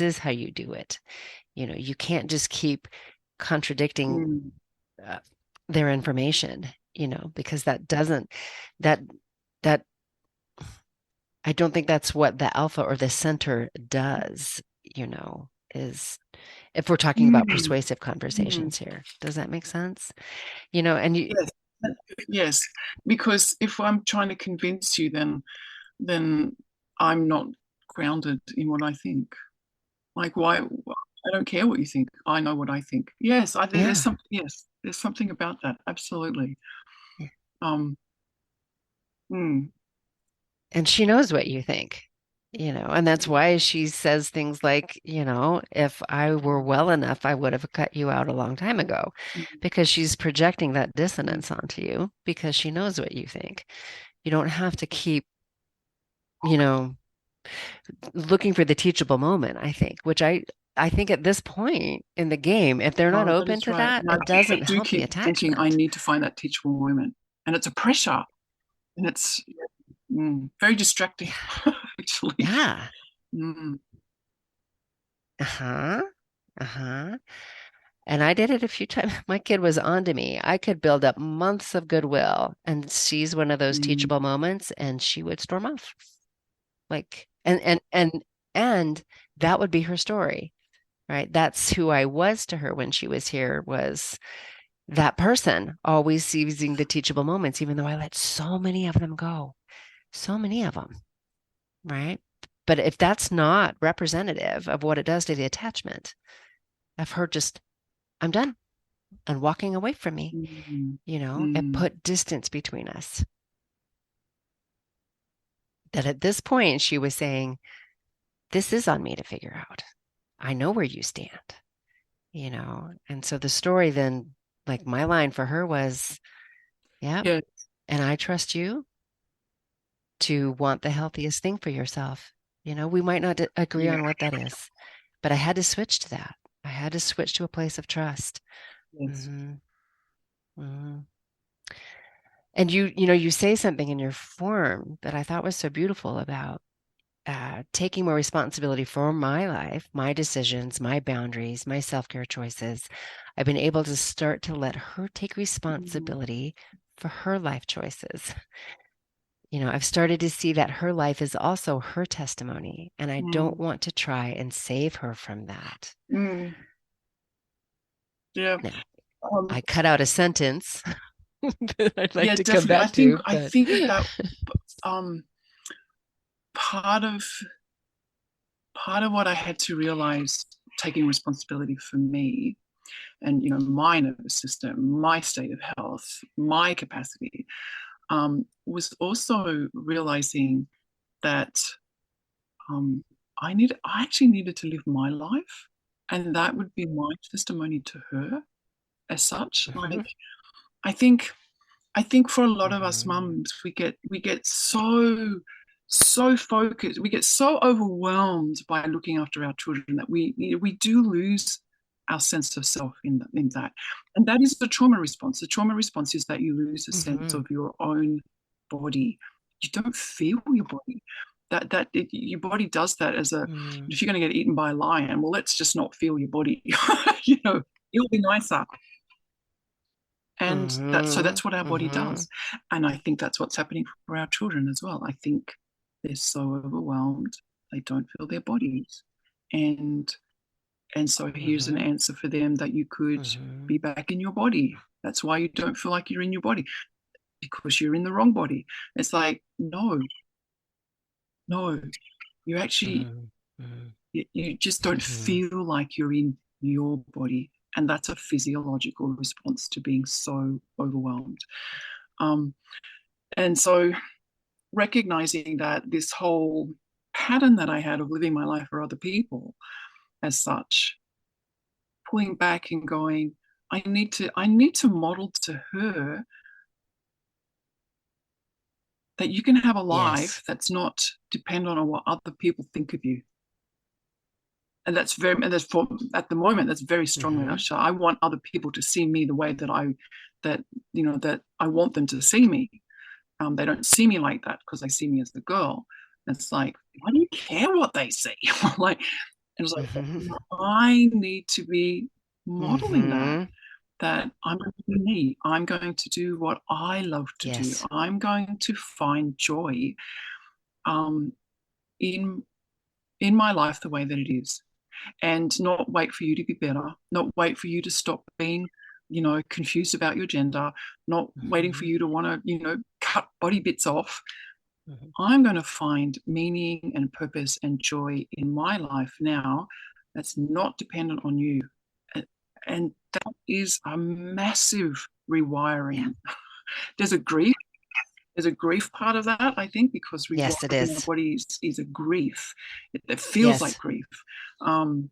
is how you do it. You know, you can't just keep contradicting their information, you know, because that doesn't that that I don't think that's what the alpha or the center does, you know, is if we're talking about persuasive conversations here. Does that make sense? You know, and you
Yes, because if I'm trying to convince you, then I'm not grounded in what I think. Like, why? I don't care what you think. I know what I think. Yes, there's something. Yes, there's something about that. Absolutely. Um.
And she knows what you think, you know, and that's why she says things like, you know, if I were well enough, I would have cut you out a long time ago, because she's projecting that dissonance onto you because she knows what you think. You don't have to keep, you know, looking for the teachable moment, I think, which I think at this point in the game, if they're not
Oh, that
open
is
to
right.
that,
And
it doesn't
I do
help the
keep thinking I
attachment.
need to find that teachable moment, and it's a pressure, and it's very distracting, actually.
Yeah.
Mm.
Uh-huh. Uh-huh. And I did it a few times. My kid was on to me. I could build up months of goodwill, and she's one of those
Mm,
teachable moments, and she would storm off. Like, and that would be her story, right? That's who I was to her when she was here, was that person always seizing the teachable moments, even though I let so many of them go, so many of them, right? But if that's not representative of what it does to the attachment of her just, I'm done and walking away from me,
mm,
it
mm,
put distance between us. That at this point, she was saying, this is on me to figure out. I know where you stand. And so the story then, like my line for her was, yeah,
yeah,
and I trust you to want the healthiest thing for yourself. We might not agree
yeah,
on what that is, but I had to switch to that. I had to switch to a place of trust.
yes.
Hmm. Hmm. And you say something in your form that I thought was so beautiful about taking more responsibility for my life, my decisions, my boundaries, my self-care choices. I've been able to start to let her take
Mm,
responsibility for her life choices. I've started to see that her life is also her testimony, and I don't
mm,
want to try and save her from that.
mm, yeah.
Now,
Um,
I cut out a sentence that I'd like
yeah,
to come
definitely.
back to,
I
but
think that um, part of what I had to realize, taking responsibility for me, and my nervous system, my state of health, my capacity, was also realizing that um, I actually needed to live my life, and that would be my testimony to her as such.
Mhm,
Like, I think for a lot of us
mhm,
mums, we get so focused, we get so overwhelmed by looking after our children that we do lose our sense of self in that, and that is the trauma response. The trauma response is that you lose a sense
mhm,
of your own body. You don't feel your body. Your body does that as a,
mhm,
if you're going to get eaten by a lion, well, let's just not feel your body. It'll be nicer. And
mhm,
that's what our body
mhm,
does. And I think that's what's happening for our children as well. I think they're so overwhelmed, they don't feel their bodies. And so here's an
mhm,
answer for them, that you could
mhm.
be back in your body. That's why you don't feel like you're in your body, because you're in the wrong body. It's like, no, no, you actually,
Mhm, mhm,
you just don't
mhm.
feel like you're in your body. And that's a physiological response to being so overwhelmed. Um, and so recognizing that this whole pattern that I had of living my life for other people as such, pulling back and going, I need to model to her that you can have a
Yes.
life that's not dependent on what other people think of you. And that's for, at the moment, that's very strongly.
Mhm,
So I want other people to see me the way that that I want them to see me. They don't see me like that because they see me as the girl. It's like, why do you care what they see? Like, it was like,
mhm,
I need to be modeling that,
mhm.
I'm going to be me. I'm going to do what I love to do.
Yes.
I'm going to find joy um, in my life the way that it is, and not wait for you to be better, not wait for you to stop being, confused about your gender, not waiting for
Mhm,
you to want to, cut body bits off.
mhm.
I'm going to find meaning and purpose and joy in my life now that's not dependent on you. And that is a massive
Yeah.
rewiring. There's a grief. There's a grief part of that, I think, because
Yes, it
rewiring our
is.
bodies is a grief. It feels like
Yes.
grief. Um,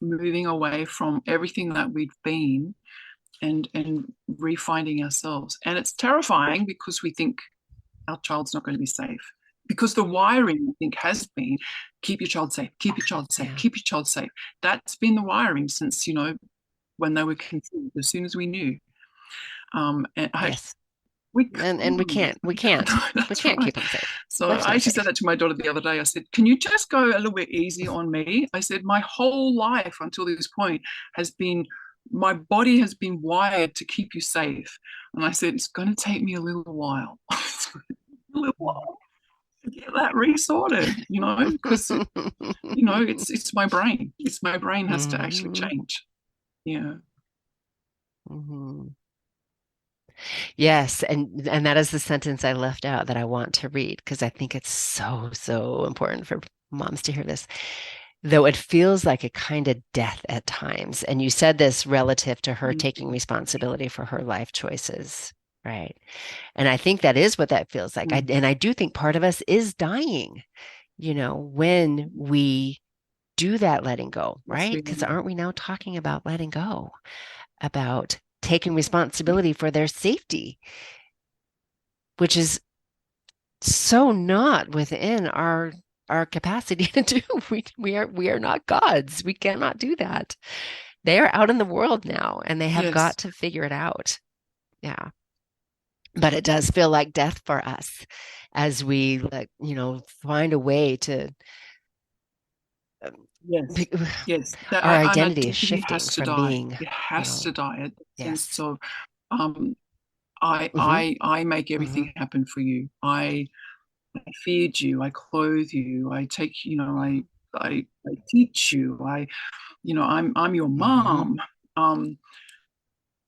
Moving away from everything that we've been, and refinding ourselves. And it's terrifying because we think our child's not going to be safe. Because the wiring, I think, has been keep your child safe, keep your child safe,
Yeah.
keep your child safe. That's been the wiring since, when they were conceived, as soon as we knew. And
Yes.
we
And we
can't.
can't. We can't. We
That's
can't
right.
keep them safe.
So
Life's
I
not
actually said
safe.
that to my daughter the other day. I said, can you just go a little bit easy on me? I said, my whole life until this point has been my body has been wired to keep you safe. And I said, it's going to take me a little while. A little while to get that resorted, because it's my brain. It's my brain has to actually
Mhm.
change. Yeah.
Mhm. Yes, and that is the sentence I left out that I want to read because I think it's so, so important for moms to hear this. Though it feels like a kind of death at times. And you said this relative to her taking responsibility for her life choices, right? And I think that is what that feels like.
Mm.
And I do think part of us is dying, when we do that letting go,
Yes,
right?
we
Because
are.
aren't we now talking about letting go, about taking responsibility for their safety, which is so not within our capacity to do. We are not gods. We cannot do that. They are out in the world now and they have got
Yes.
to figure it out. Yeah. But it does feel like death for us as we like, find a way to
Yes. Yes. That
our
an
identity is
identity
shifting
has to
from
die.
being,
It
you
has
know,
to die. In the sense
yes.
of um I
Hmm.
I I make
Hmm.
everything happen for you. I feed you, I clothe you, I take, I teach you, I'm your
Hmm.
mom,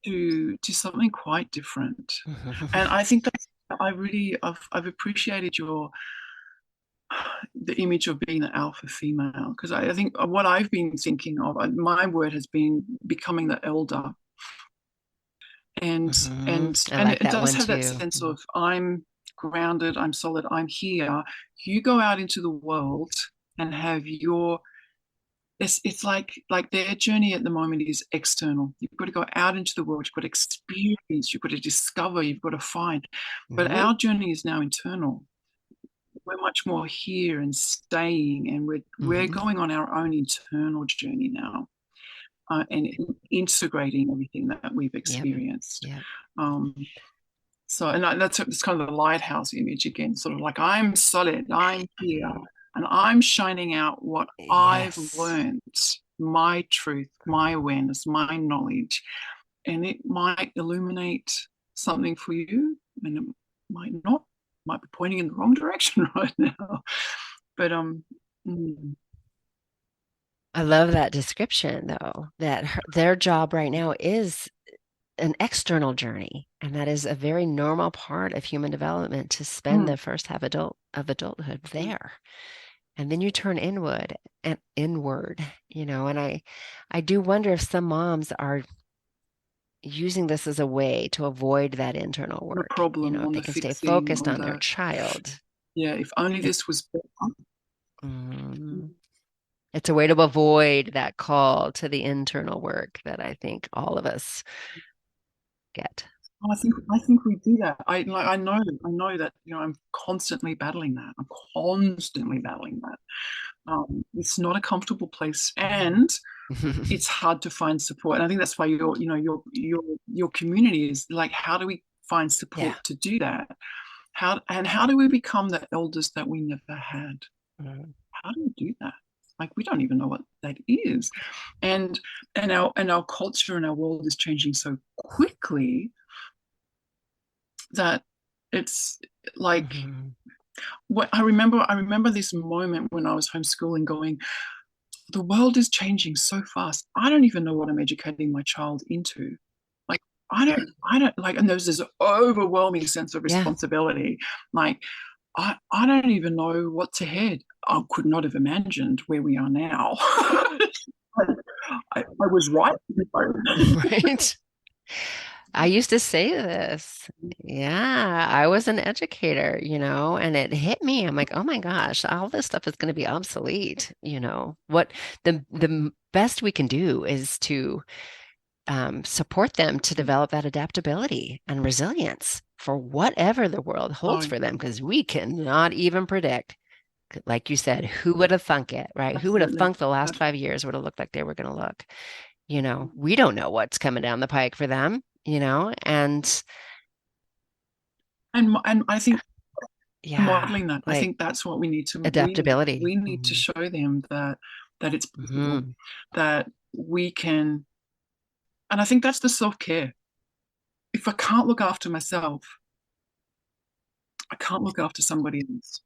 to something quite different.
Hmm.
And I think that I've appreciated the image of being the alpha female, because I think what I've been thinking of, my word has been becoming the elder, and
Hmm.
and
I
and
like
it
that
does
one
have that
too.
sense of I'm grounded, I'm solid, I'm here. You go out into the world and have your it's like their journey at the moment is external. You've got to go out into the world, you've got to experience, you've got to discover, you've got to find. But
Hmm.
our journey is now internal. We're much more here and staying, and we're
Hmm.
going on our own internal journey now, and integrating everything that we've
Yep.
experienced.
Yep.
Um, so, and that's kind of the lighthouse image again, sort of like I'm solid, I'm here, and I'm shining out what I've
Yes.
learned, my truth, my awareness, my knowledge, and it might illuminate something for you, and it might not, might be pointing in the wrong direction right now. But mm,
I love that description, though, that their job right now is an external journey, and that is a very normal part of human development to spend
mm,
the first half of adulthood
mm,
there. And then you turn inward, and I do wonder if some moms are using this as a way to avoid that internal
the
work,
problem
if
on
they
the
can stay
fixing
focused
on
on their
the
child.
yeah, if only
It,
this was better.
mm, it's a way to avoid that call to the internal work that I think all of us get.
I think we do that. I know that I'm constantly battling that. I'm constantly battling that. It's not a comfortable place, and it's hard to find support. And I think that's why your community is like, how do we find
Yeah.
support to do that? How do we become the elders that we never had?
Mm.
How do we do that? Like we don't even know what that is, and our culture and our world is changing so quickly that it's like
Mhm.
what I remember this moment when I was homeschooling going, the world is changing so fast. I don't even know what I'm educating my child into. Like I don't like, and there's this overwhelming sense of
Yeah.
responsibility. Like I don't even know what's ahead. I could not have imagined where we are now. I was right.
Right. I used to say this. Yeah, I was an educator, and it hit me. I'm like, oh my gosh, all this stuff is going to be obsolete. What the best we can do is to support them to develop that adaptability and resilience for whatever the world holds
No,
for them, because we cannot even predict. Like you said, who would have thunk it, right? Who would have
absolutely.
thunk the last 5 years would have looked like they were going to look? We don't know what's coming down the pike for them, and
And I think
yeah,
modeling that, I
like
think that's what we need to we
adaptability.
need to show them that it's possible,
Hmm.
that we can And I think that's the self-care. If I can't look after myself, I can't look after somebody else.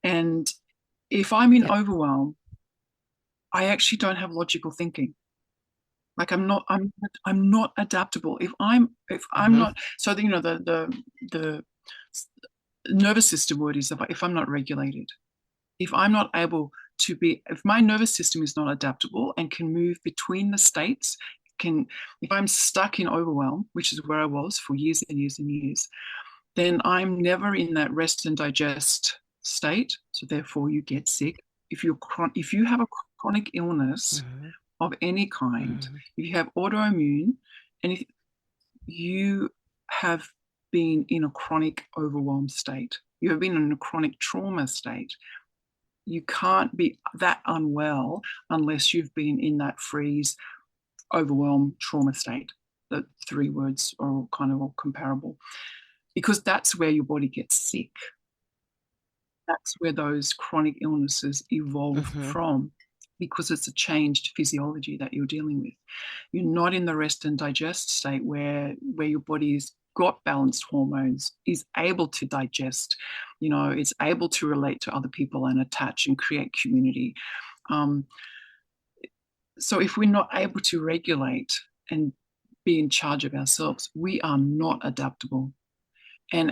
And if I'm in
Yep.
overwhelm, I actually don't have logical thinking. Like I'm not adaptable. If I'm
Mm-hmm.
not, so the, the nervous system word is if I'm not regulated, if I'm not able to be, if my nervous system is not adaptable and can move between the states, can, if I'm stuck in overwhelm, which is where I was for years and years and years, then I'm never in that rest and digest state. So therefore, you get sick. If you have a chronic illness
Mm-hmm.
of any kind,
Mm-hmm.
if you have autoimmune, and if you have been in a chronic overwhelmed state, you have been in a chronic trauma state, you can't be that unwell unless you've been in that freeze, overwhelm, trauma state. The three words are all kind of all comparable because that's where your body gets sick. That's where those chronic illnesses evolve
Mm-hmm.
from because it's a changed physiology that you're dealing with. You're not in the rest and digest state where your body's got balanced hormones, is able to digest, it's able to relate to other people and attach and create community. Um, so if we're not able to regulate and be in charge of ourselves, we are not adaptable. And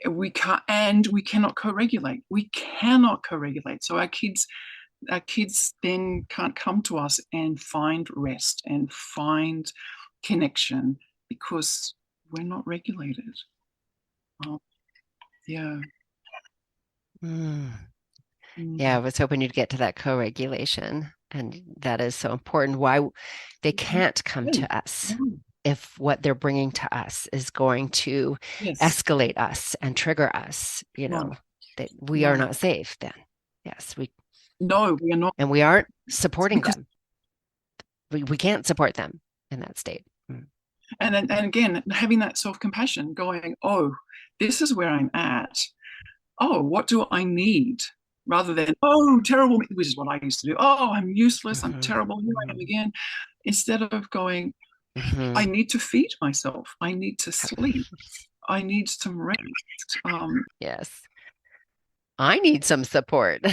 we cannot co-regulate. We cannot co-regulate. So our kids then can't come to us and find rest and find connection because we're not regulated. Oh, yeah.
Mm. Yeah, I
Mm.
was hoping you'd get to that co-regulation, and that is so important. Why they can't come
Yeah.
to us
No.
if what they're bringing to us is going to
Yes.
escalate us and trigger us,
No.
that we are
No.
not safe then. Yes,
No, we are not.
and we aren't supporting
Because
them. We can't support them in that state. Mm.
and again, having that self-compassion, going, oh, this is where I'm at. Oh, what do I need? Rather than, oh, terrible, which is what I used to do. Oh, I'm useless. I'm
Mm-hmm.
terrible. Here I am
Mm-hmm.
again. Instead of going,
Mm-hmm.
I need to feed myself. I need to sleep. I need some rest.
Yes, I need some support.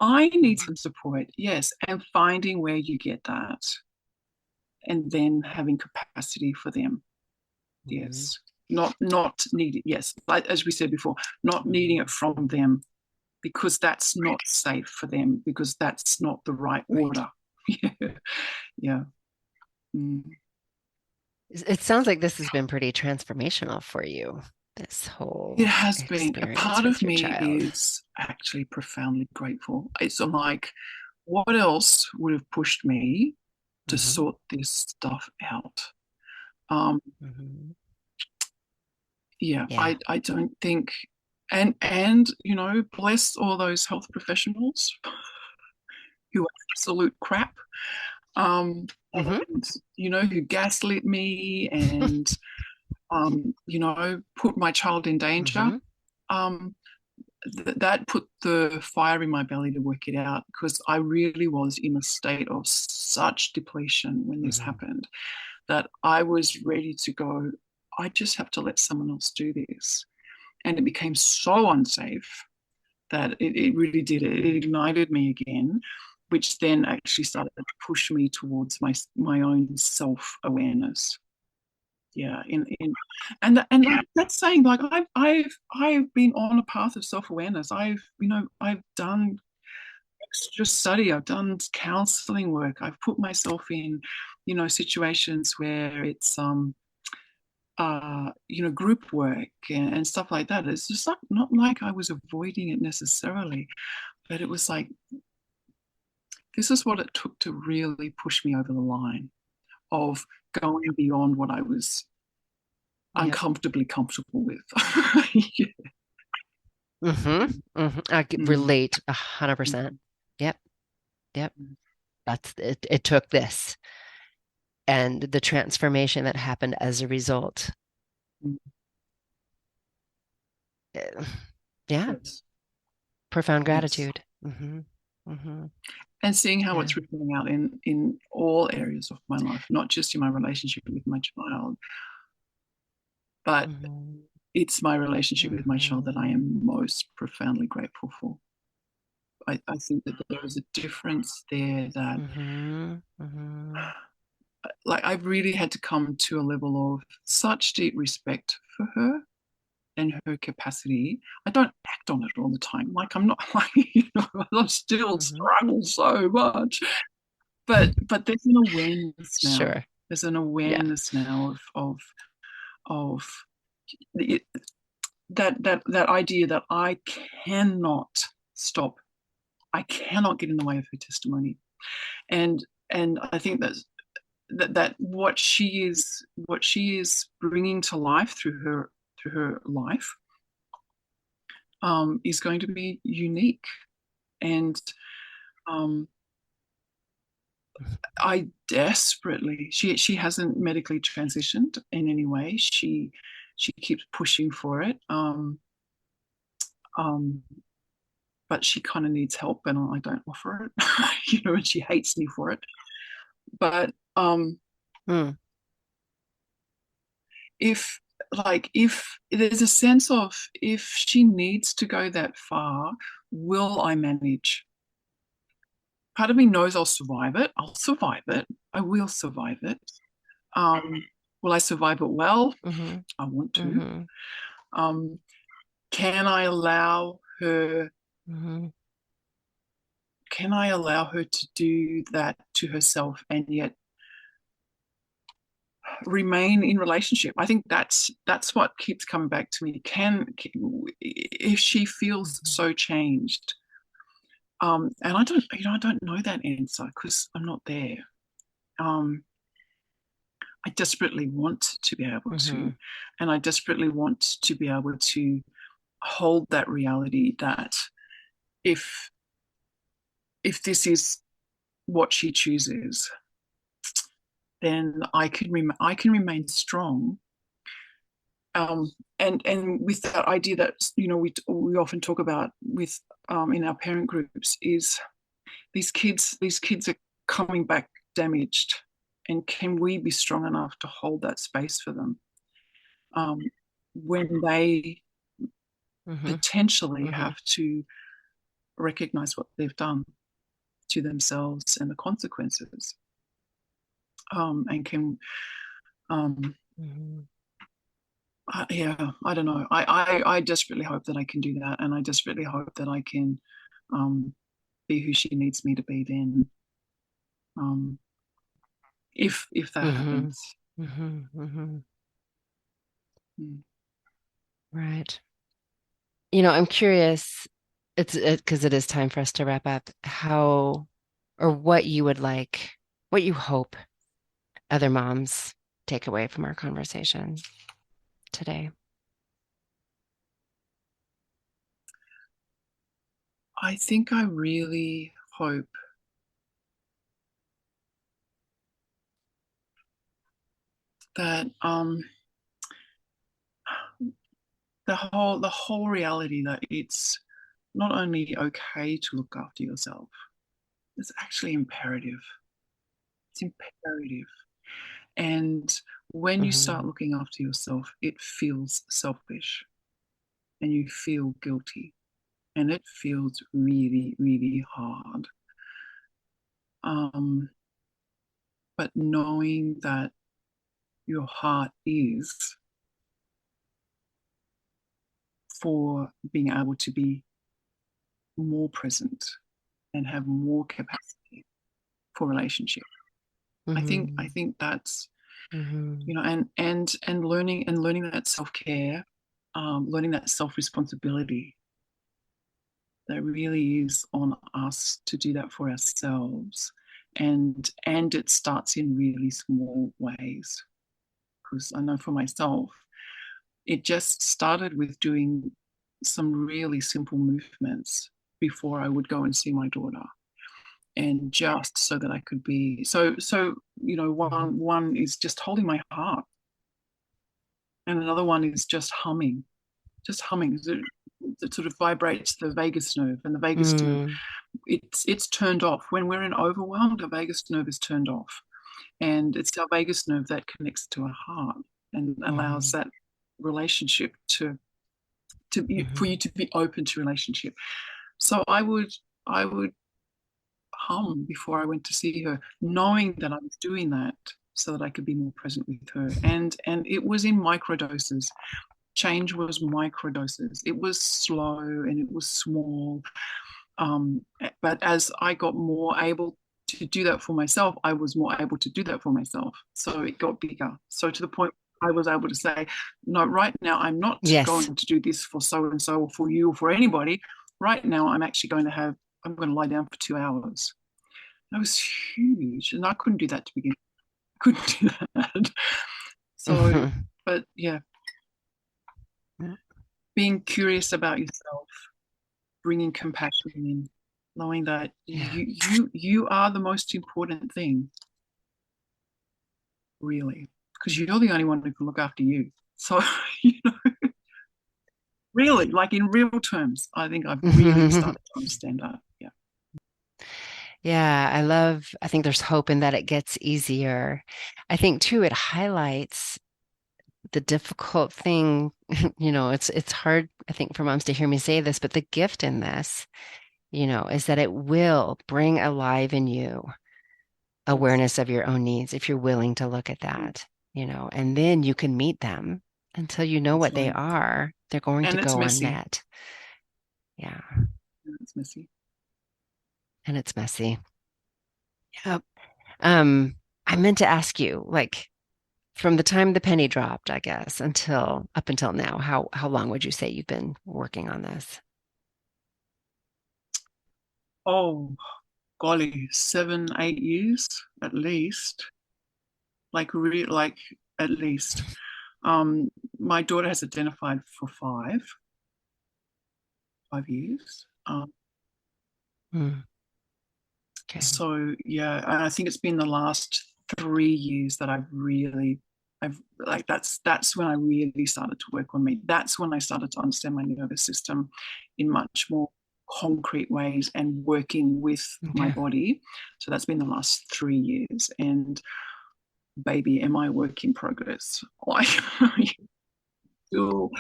I need some support. Yes. And finding where you get that and then having capacity for them.
Mhm.
Yes. Not needing, yes, like as we said before, not needing it
Mhm.
from them because that's not safe for them, because that's not the right
Right.
order. Yeah. Yeah. Mm.
It sounds like this has been pretty transformational for you, this
It
whole
has been. A
experience
part of
with your
me
child.
is actually profoundly grateful. It's like, what else would have pushed me to
Hmm.
sort this stuff out? Um,
Hmm.
yeah,
Yeah.
I don't think, bless all those health professionals who are absolute crap. Um,
Hmm.
and, who gaslit me and put my child in danger.
Hmm.
Um, that put the fire in my belly to work it out because I really was in a state of such depletion when this
Hmm.
happened that I was ready to go. I just have to let someone else do this. And it became so unsafe that it really did. It ignited me again, which then actually started to push me towards my own self awareness. Yeah, and that's saying like I've been on a path of self awareness. I've done extra study. I've done counseling work. I've put myself in, situations where it's group work and stuff like that. It's just like not like I was avoiding it necessarily, but it was like this is what it took to really push me over the line of going beyond what I was
Yep.
uncomfortably comfortable with. Yeah.
Hmm. Hmm. I could
Mm,
relate 100%. Yep. Yep. That's it. It took this and the transformation that happened as a result.
mm,
Eh, Yeah.
yes,
Profound
yes.
gratitude. Hmm. Hmm.
and seeing how
Yeah.
it's rippling out in all areas of my life, not just in my relationship with my child, but
Mm-hmm.
it's my relationship with my child that I
Mm-hmm.
am most profoundly grateful for. I think that there is a difference there that,
Mm-hmm. Mm-hmm.
like, I've really had to come to a level of such deep respect for her and her capacity. I don't act on it all the time. Like, I'm not like, I still
Mm-hmm.
struggle so much. But there's an awareness now.
Sure.
There's an
Yeah.
awareness now of the, that idea that I cannot stop. I cannot get in the way of her testimony. And I think that what she is bringing to life through her life, is going to be unique. And um, I desperately, she hasn't medically transitioned in any way. She keeps pushing for it, um, but she kind of needs help, and I don't offer it, and she hates me for it. But
Mm.
if if there's a sense of, if she needs to go that far, will I manage? Part of me knows I'll survive it. I'll survive it. I will survive it. Um, will I survive it well?
Mm-hmm.
I want to.
Mm-hmm.
Um, can I allow her?
Mm-hmm.
Can I allow her to do that to herself and yet remain in relationship? I think that's what keeps coming back to me. If she feels so changed, and I don't know that answer because I'm not there. Um, I desperately want to be able
Mm-hmm.
to, and I desperately want to be able to hold that reality that if this is what she chooses, then I can remain strong. And with that idea that we often talk about with in our parent groups is these kids are coming back damaged, and can we be strong enough to hold that space for them, um, when they
Mm-hmm.
potentially
Mm-hmm.
have to recognize what they've done to themselves and the consequences, and can um,
Mm-hmm.
yeah, I don't know. I desperately hope that I can do that, and I desperately hope that I can um, be who she needs me to be then, um, if that
Mm-hmm.
happens.
Mm-hmm. Mm-hmm.
Mm.
Right. I'm curious, it's because it is time for us to wrap up, how or what you would like, what you hope other moms take away from our conversation today.
I think I really hope that the whole reality that it's not only okay to look after yourself, it's actually imperative. It's imperative. And when you start
Mm-hmm.
looking after yourself, it feels selfish and you feel guilty, and it feels really, really hard. Um, but knowing that your heart is for being able to be more present and have more capacity for relationship. I
Mm-hmm.
think that's,
Mm-hmm.
and learning that self-care, learning that self-responsibility, that really is on us to do that for ourselves. And it starts in really small ways, because I know for myself it just started with doing some really simple movements before I would go and see my daughter, and just so that I could be
Mm-hmm.
one is just holding my heart, and another one is just humming. It sort of vibrates the vagus nerve, and the vagus nerve
Mm.
it's turned off. When we're in overwhelm, the vagus nerve is turned off, and it's our vagus nerve that connects to our heart and allows
Mm-hmm.
that relationship for
Mm-hmm.
you to be open to relationship. So I would hum before I went to see her, knowing that I was doing that so that I could be more present with her. And it was in microdoses. Change was microdoses. It was slow and it was small. But as I got more able to do that for myself, I was more able to do that for myself. So it got bigger. So to the point I was able to say, no, right now I'm not
Yes.
going to do this for so and so or for you or for anybody. Right now I'm going to lie down for 2 hours. That was huge. And I couldn't do that to begin. I couldn't do that. So,
Mm-hmm.
but yeah, being curious about yourself, bringing compassion in, knowing that
Yeah.
you are the most important thing, really, because you're the only one who can look after you. So, you know, really, like in real terms, I think I've really started to understand that. Yeah.
Yeah, I think there's hope in that it gets easier. I think too, it highlights the difficult thing, it's hard, I think, for moms to hear me say this, but the gift in this, is that it will bring alive in you
Yes.
awareness of your own needs if you're willing to look at
Mm,
that, and then you can meet them until you know
that's
what they
right.
are. They're going to
And it's
go
messy.
unmet. Yeah,
And it's messy.
and it's messy. Yep. I meant to ask you, like, from the time the penny dropped, I guess, until up until now, how long would you say you've been working on this?
Oh, golly, 7, 8 years at least. Like at least. My daughter has identified for 5 years.
Hmm. Okay.
So yeah, and I think it's been the last 3 years that I've like that's when I really started to work on me. That's when I started to understand my nervous system in much more concrete ways and working with my
Okay.
body. So that's been the last 3 years. And baby, am I a work in progress? Like still,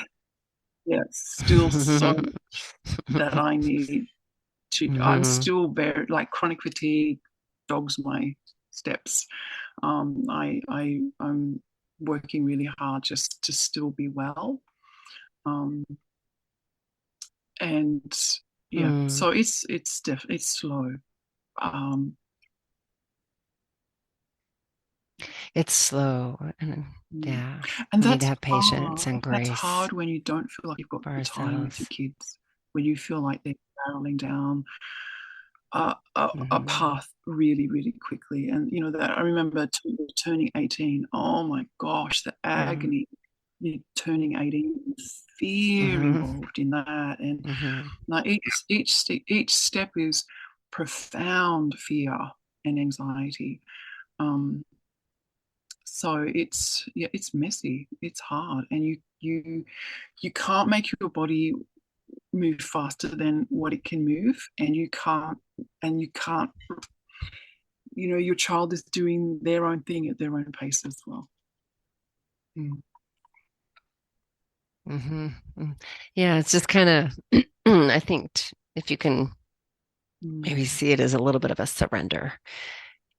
yeah, still so much that I need to. I'm
Hmm.
still very like chronic fatigue dogs my steps. I'm working really hard just to still be well. Um, and yeah,
Mm.
so it's slow. Um,
It's slow. And
mm.
yeah,
and
we need to have patience and
that's
grace
hard when you don't feel like you've got
for
the time with your
ourselves.
kids, when you feel like they're barreling down a
Hmm.
path really, really quickly. And you know that I remember turning 18. Oh my gosh, the
Yeah.
agony. Turning 18, fear
Hmm.
involved in that, and
Hmm.
like each step is profound fear and anxiety. Um, so it's messy, it's hard, and you can't make your body move faster than what it can move, and you can't your child is doing their own thing at their own pace as well. Mm.
Hmm. Yeah, it's just kind of, I think if you can maybe
Mm.
see it as a little bit of a surrender,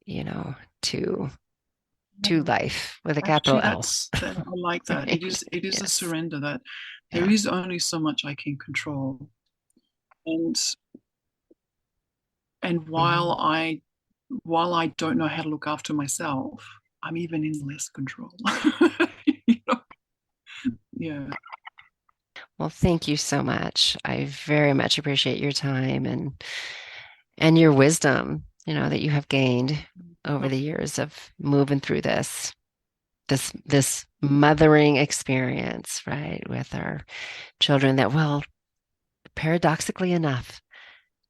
you know, to to
Yeah.
life with a capital
Actually,
L.
that I like that.
Right?
It is a
Yes.
surrender that there
Yeah.
is only so much I can control, and and
Hmm.
while I don't know how to look after myself, I'm even in less control. You know? Yeah.
Well, thank you so much. I very much appreciate your time and your wisdom, that you have gained over
Well,
the years of moving through this mothering experience, right, with our children that will, paradoxically enough,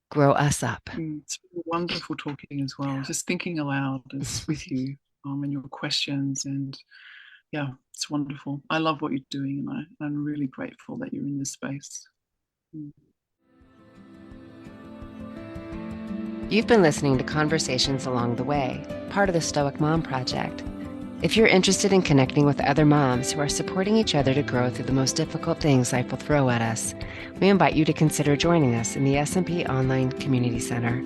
grow us up.
it's wonderful talking as well.
Yeah.
Just thinking aloud is with you, and your questions, and yeah, it's wonderful. I love what you're doing, and I'm really grateful that you're in this space. Mm.
You've been listening to Conversations Along the Way, part of the Stoic Mom Project. If you're interested in connecting with other moms who are supporting each other to grow through the most difficult things life will throw at us, we invite you to consider joining us in the S&P Online Community Center.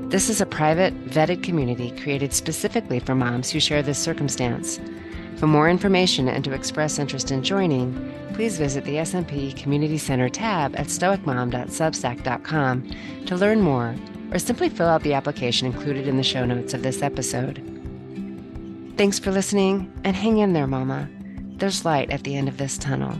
This is a private, vetted community created specifically for moms who share this circumstance. For more information and to express interest in joining, please visit the S&P Community Center tab at stoicmom.substack.com to learn more, or simply fill out the application included in the show notes of this episode. Thanks for listening, and hang in there, Mama. There's light at the end of this tunnel.